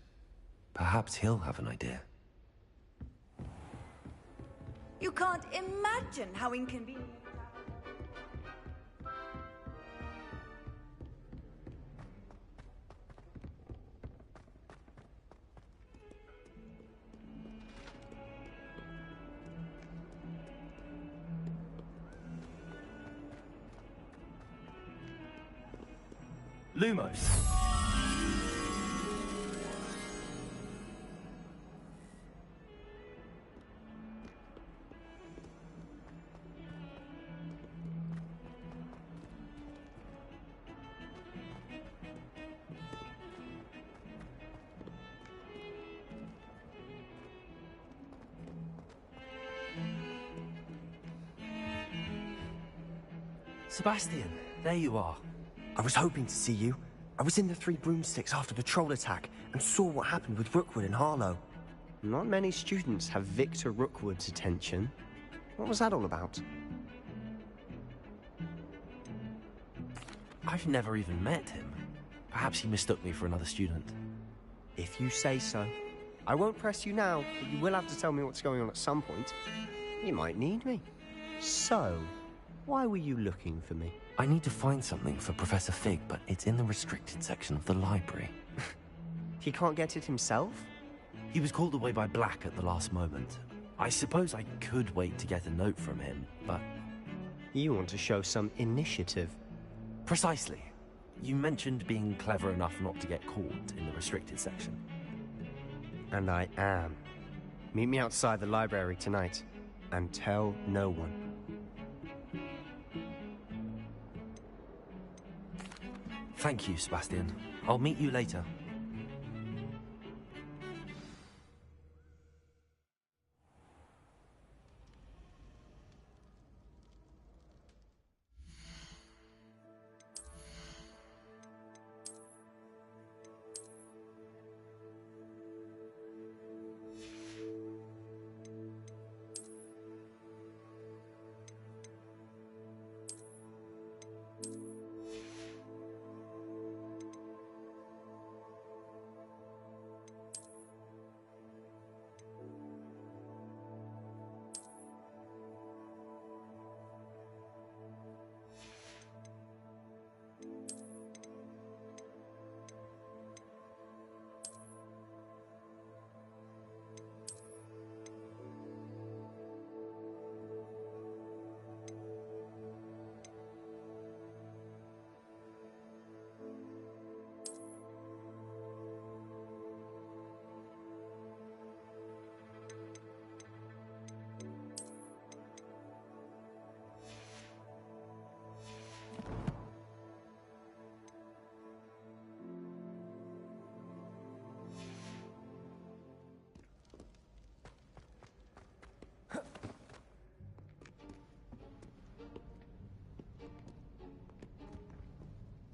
Perhaps he'll have an idea. You can't imagine how inconvenient. Lumos. Sebastian, there you are. I was hoping to see you. I was in the Three Broomsticks after the troll attack and saw what happened with Rookwood and Harlow. Not many students have Victor Rookwood's attention. What was that all about? I've never even met him. Perhaps he mistook me for another student. If you say so. I won't press you now, but you will have to tell me what's going on at some point. You might need me. So, why were you looking for me? I need to find something for Professor Fig, but it's in the restricted section of the library. He can't get it himself? He was called away by Black at the last moment. I suppose I could wait to get a note from him, but... You want to show some initiative. Precisely. You mentioned being clever enough not to get caught in the restricted section. And I am. Meet me outside the library tonight, and tell no one. Thank you, Sebastian. I'll meet you later.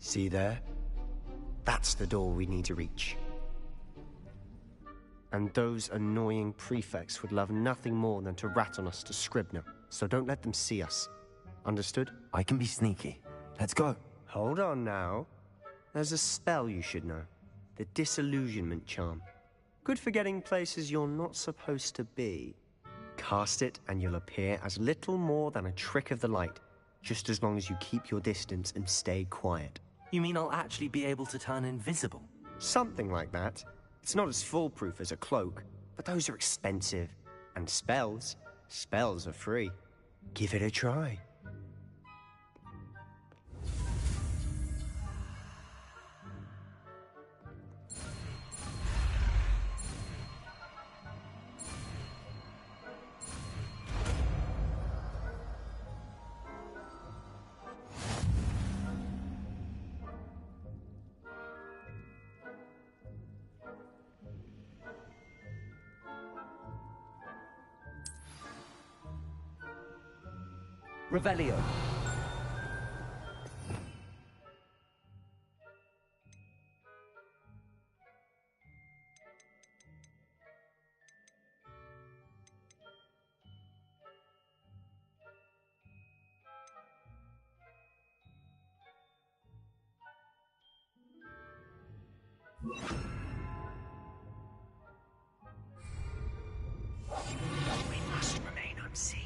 See there? That's the door we need to reach. And those annoying prefects would love nothing more than to rat on us to Scribner, so don't let them see us. Understood? I can be sneaky. Let's go. Hold on now. There's a spell you should know. The Disillusionment Charm. Good for getting places you're not supposed to be. Cast it and you'll appear as little more than a trick of the light, just as long as you keep your distance and stay quiet. You mean I'll actually be able to turn invisible? Something like that. It's not as foolproof as a cloak, but those are expensive. And spells are free. Give it a try. Revelio. We must remain unseen.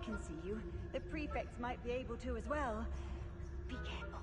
can see you. The prefects might be able to as well. Be careful.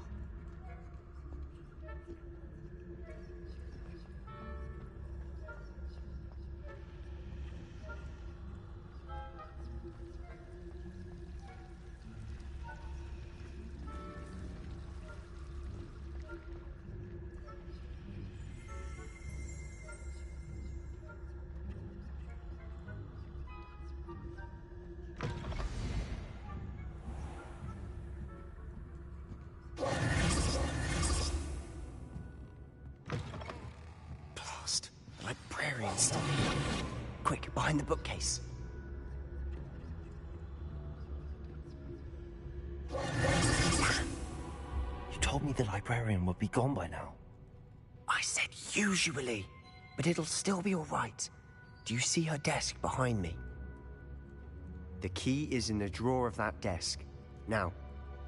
Librarian stuff. Quick, behind the bookcase. You told me the librarian would be gone by now. I said usually, but it'll still be all right. Do you see her desk behind me? The key is in the drawer of that desk. Now,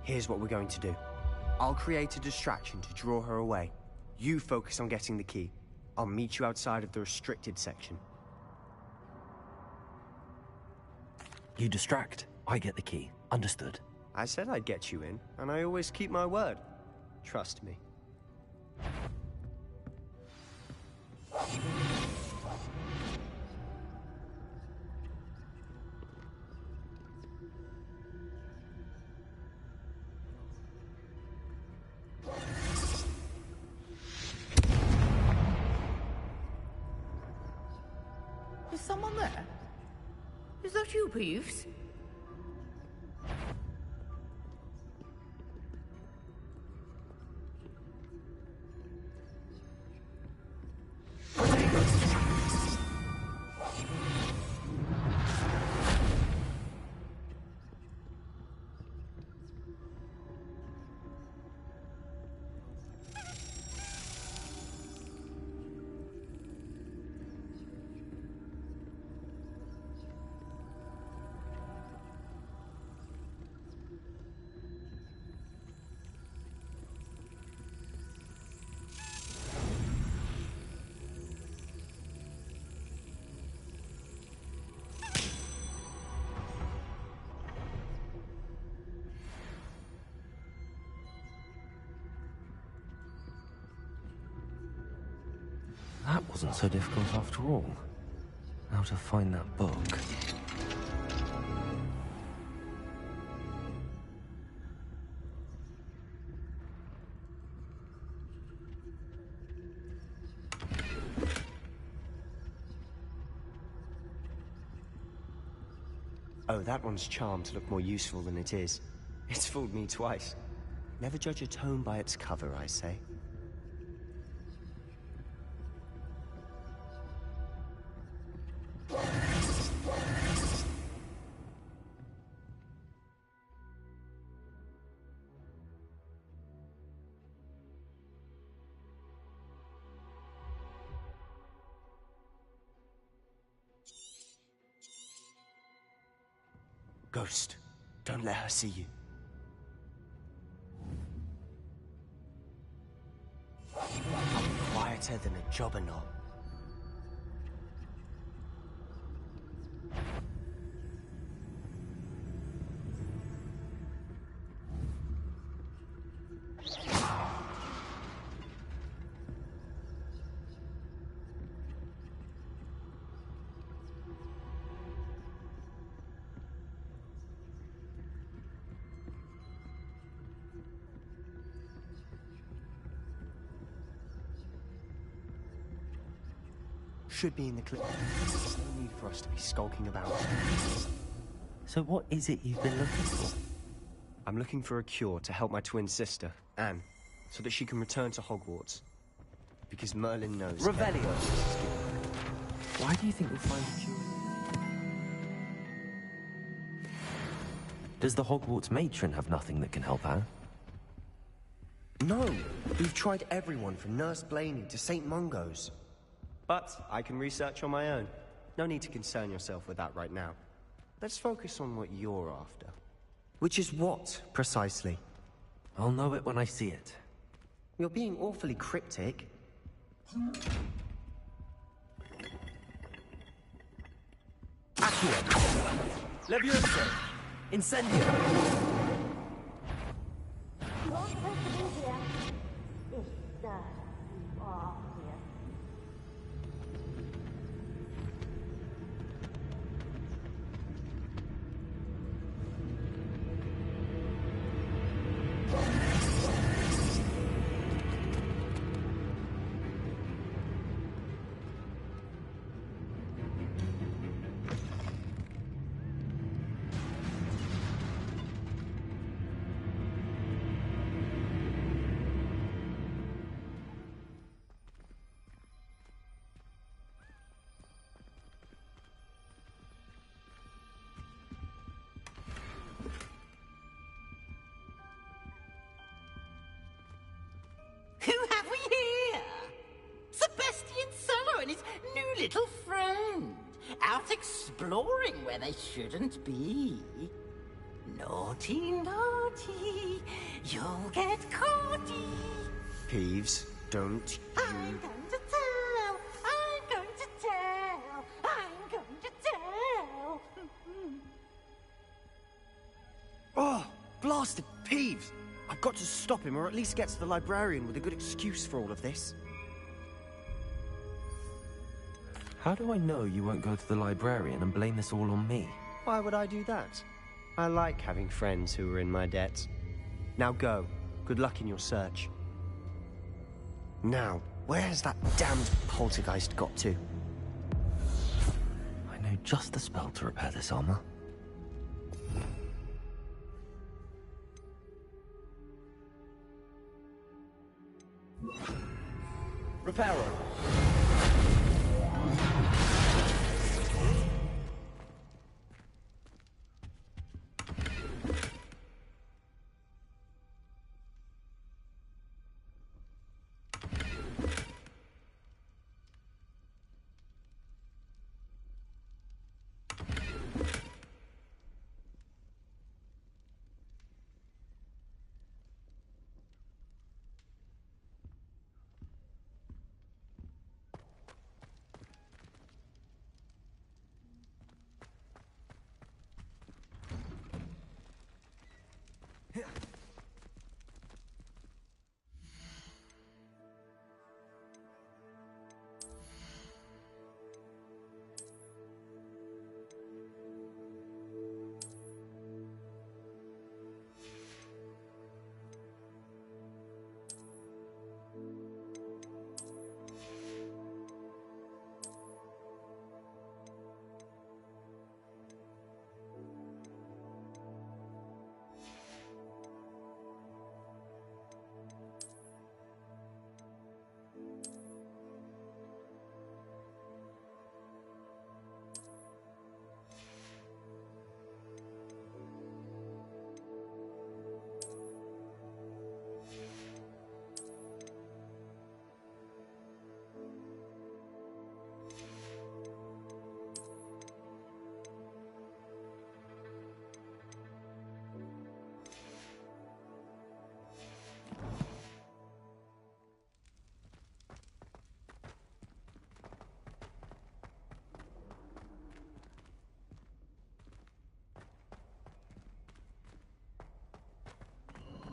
here's what we're going to do. I'll create a distraction to draw her away. You focus on getting the key. I'll meet you outside of the restricted section. You distract. I get the key. Understood. I said I'd get you in, and I always keep my word. Trust me. Is someone there? Is that you, Peeves? That wasn't so difficult after all. Now to find that book. Oh, that one's charmed to look more useful than it is. It's fooled me twice. Never judge a tome by its cover, I say. Ghost, don't let her see you. I'll be quieter than a jobberknoll. Should be in the clip. There's no need for us to be skulking about. So what is it you've been looking for? I'm looking for a cure to help my twin sister, Anne, so that she can return to Hogwarts. Because Merlin knows. Revelio! Why do you think we'll find a cure? Does the Hogwarts matron have nothing that can help Anne? No! We've tried everyone from Nurse Blaney to St. Mungo's. But I can research on my own. No need to concern yourself with that right now. Let's focus on what you're after. Which is what, precisely? I'll know it when I see it. You're being awfully cryptic. Accio! Levioso! Incendio! You're supposed to be here. If you are here. Who have we here? Sebastian Solo and his new little friend, out exploring where they shouldn't be. Naughty, naughty, you'll get caughty. Peeves, don't you... I'm going to tell, I'm going to tell, I'm going to tell. Oh, blasted Peeves! I've got to stop him, or at least get to the librarian with a good excuse for all of this. How do I know you won't go to the librarian and blame this all on me? Why would I do that? I like having friends who are in my debt. Now go. Good luck in your search. Now, where's that damned poltergeist got to? I know just the spell to repair this armor. Reparo.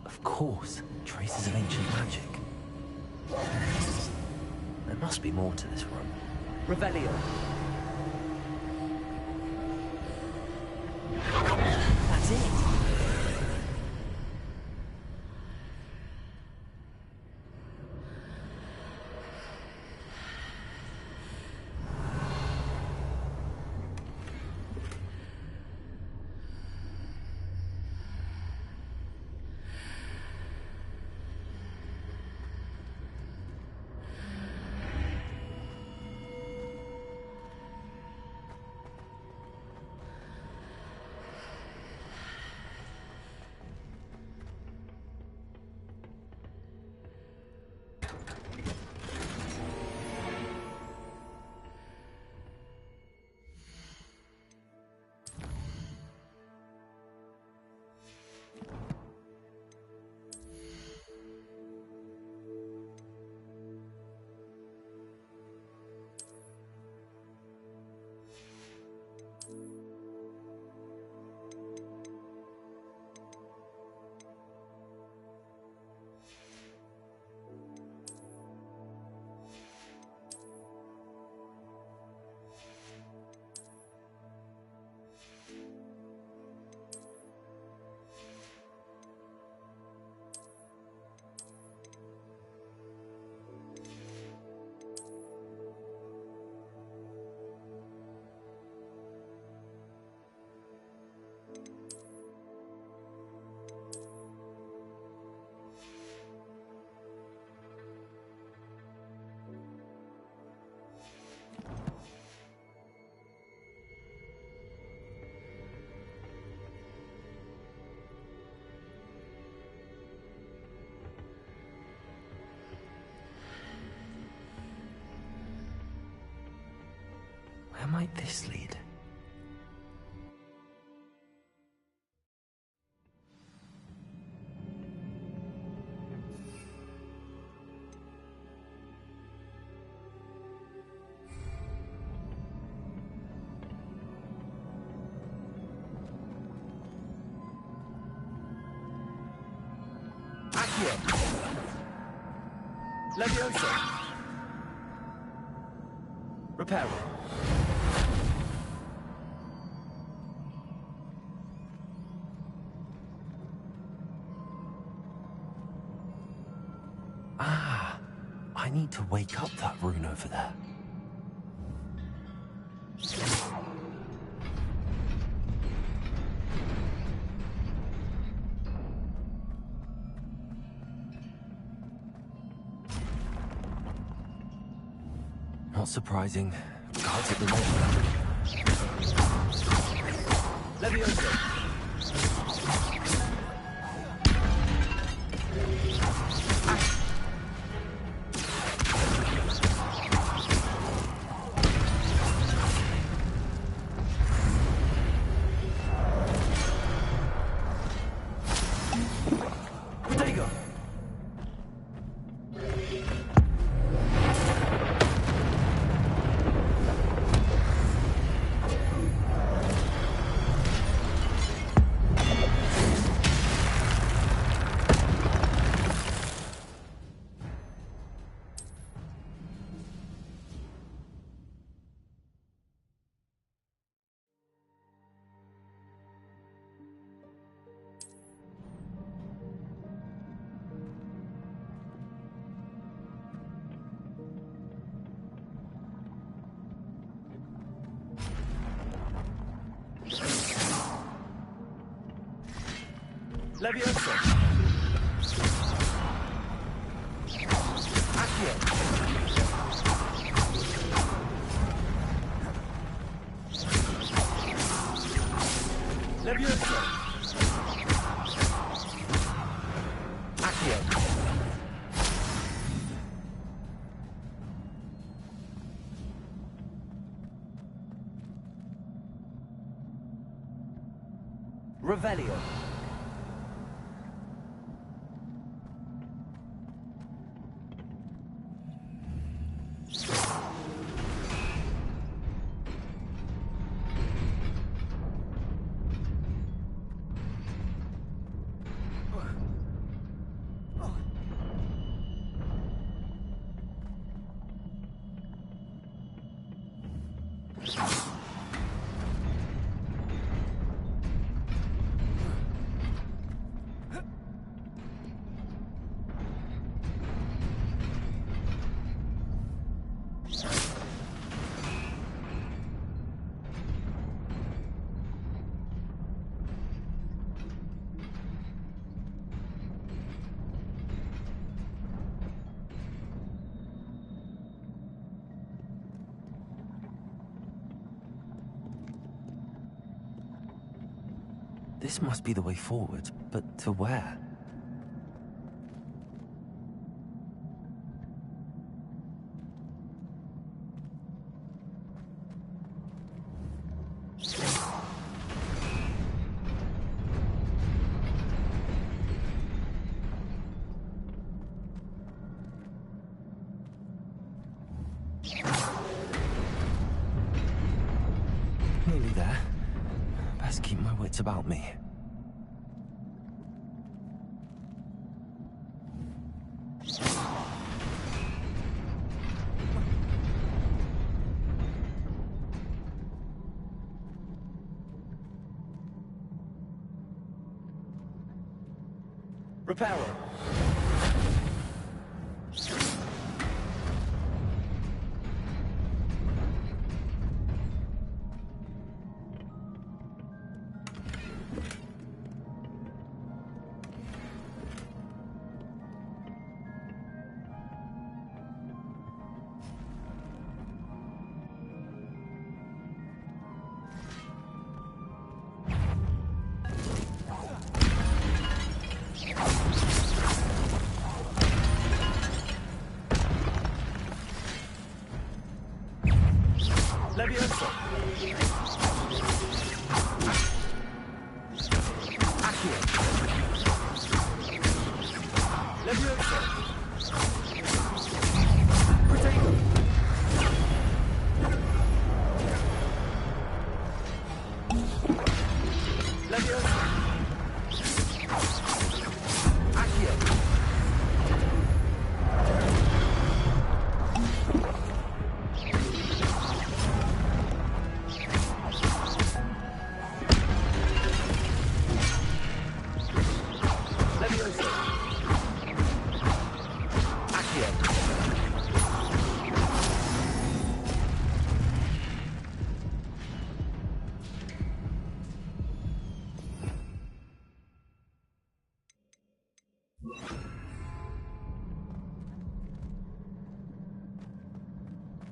Of course, traces of ancient magic. There must be more to this room. Revelio. That's it. Where might this lead? Levioso. Reparo. Ah, I need to wake up that rune over there. Not surprising. Guards at the moment. Levioso. Levioso. Accio. Levioso. Accio. Revelio. This must be the way forward, but to where? Nearly there. Best keep my wits about me. Reparo. Levioso. Accio. Levioso. Protego. Levioso. Accio. Levioso. Accio.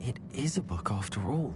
It is a book after all.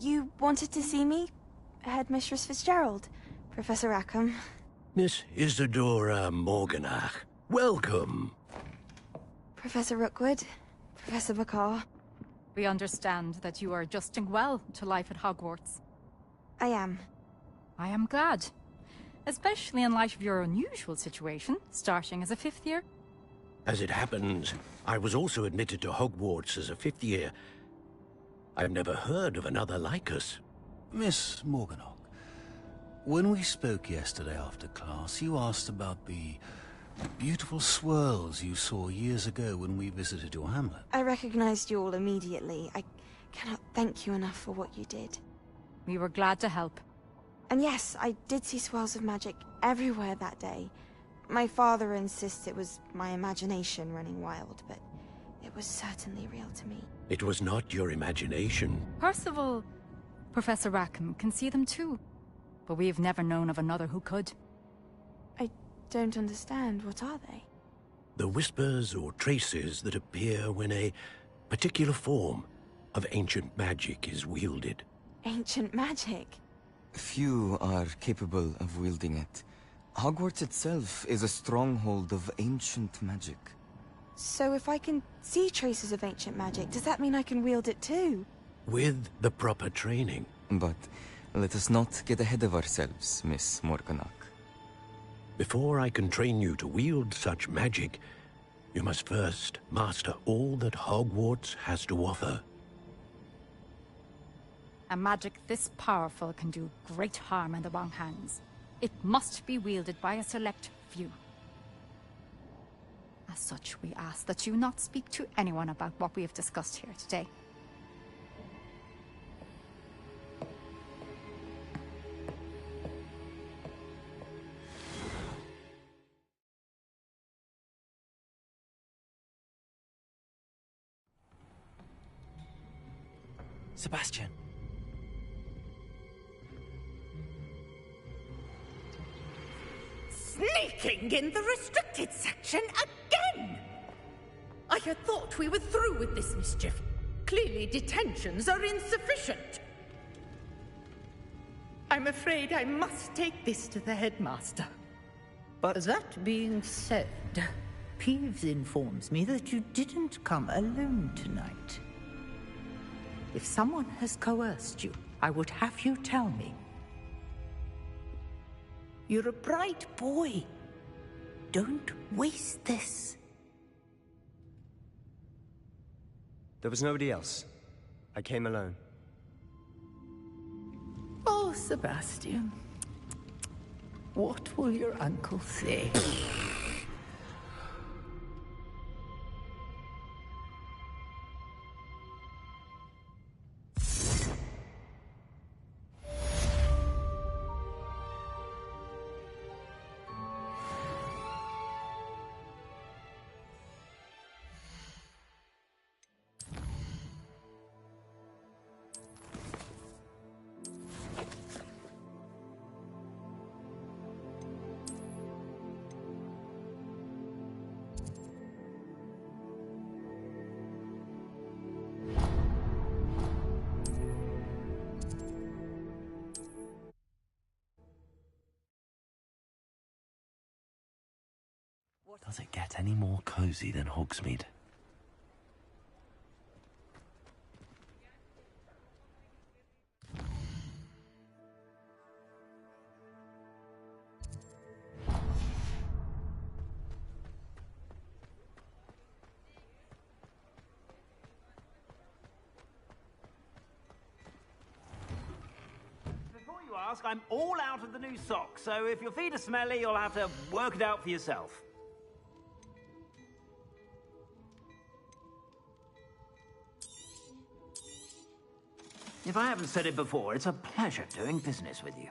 You wanted to see me? Headmistress Fitzgerald? Professor Rackham? Miss Isadora Morganach, welcome. Professor Rookwood? Professor Bakar? We understand that you are adjusting well to life at Hogwarts. I am. I am glad. Especially in light of your unusual situation, starting as a 5th year. As it happens, I was also admitted to Hogwarts as a 5th year. I've never heard of another like us. Miss Morganach, when we spoke yesterday after class, you asked about the beautiful swirls you saw years ago when we visited your hamlet. I recognized you all immediately. I cannot thank you enough for what you did. We were glad to help. And yes, I did see swirls of magic everywhere that day. My father insists it was my imagination running wild, but it was certainly real to me. It was not your imagination. Percival, Professor Rackham can see them too. But we have never known of another who could. I don't understand. What are they? The whispers or traces that appear when a particular form of ancient magic is wielded. Ancient magic? Few are capable of wielding it. Hogwarts itself is a stronghold of ancient magic. So if I can see traces of ancient magic, does that mean I can wield it too? With the proper training. But let us not get ahead of ourselves, Miss Morganach. Before I can train you to wield such magic, You must first master all that Hogwarts has to offer. A magic this powerful can do great harm in the wrong hands. It must be wielded by a select few. As such, we ask that you not speak to anyone about what we have discussed here today. Sebastian. Sneaking in the restricted section again! I had thought we were through with this mischief. Clearly detentions are insufficient. I'm afraid I must take this to the headmaster. But that being said, Peeves informs me that you didn't come alone tonight. If someone has coerced you, I would have you tell me. You're a bright boy. Don't waste this. There was nobody else. I came alone. Oh, Sebastian. What will your uncle say? Does it get any more cozy than Hogsmeade? Before you ask, I'm all out of the new socks, so if your feet are smelly, you'll have to work it out for yourself. If I haven't said it before, it's a pleasure doing business with you.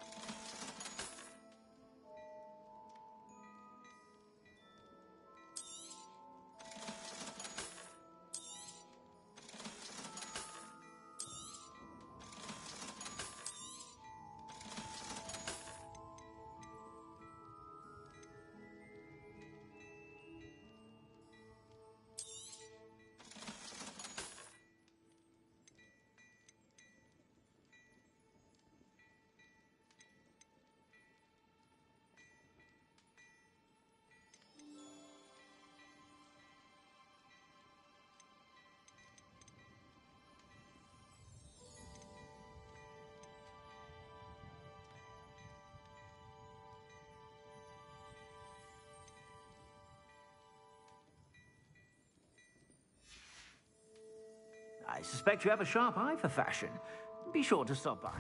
I suspect you have a sharp eye for fashion. Be sure to stop by.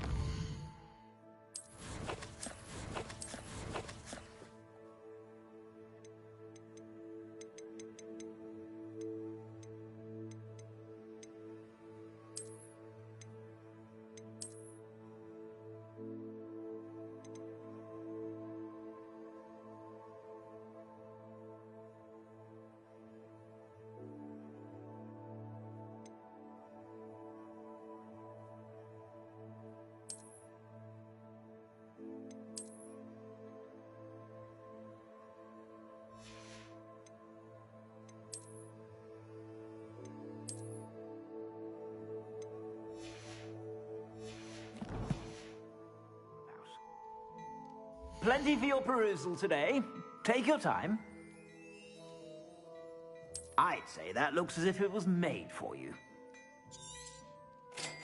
Plenty for your perusal today. Take your time. I'd say that looks as if it was made for you.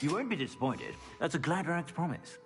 You won't be disappointed. That's a Gladrag's promise.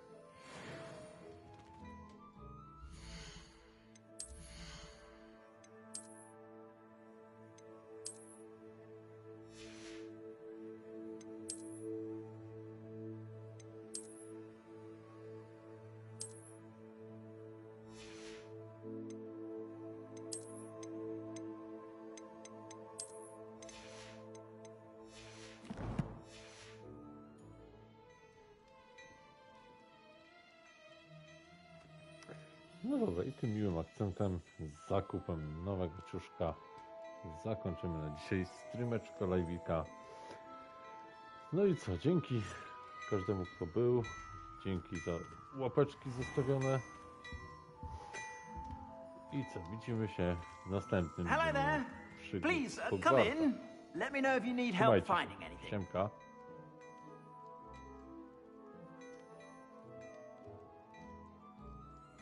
No dobra, i tym miłym akcentem z zakupem nowego ciuszka zakończymy na dzisiaj streameczko live'ika. No i co, dzięki każdemu, kto był. Dzięki za łapeczki zostawione. I co, widzimy się w następnym Hello there. przygód Please, come Hogwarta. in. Let me know if you need help Trzymajcie się. finding anything. Siemka.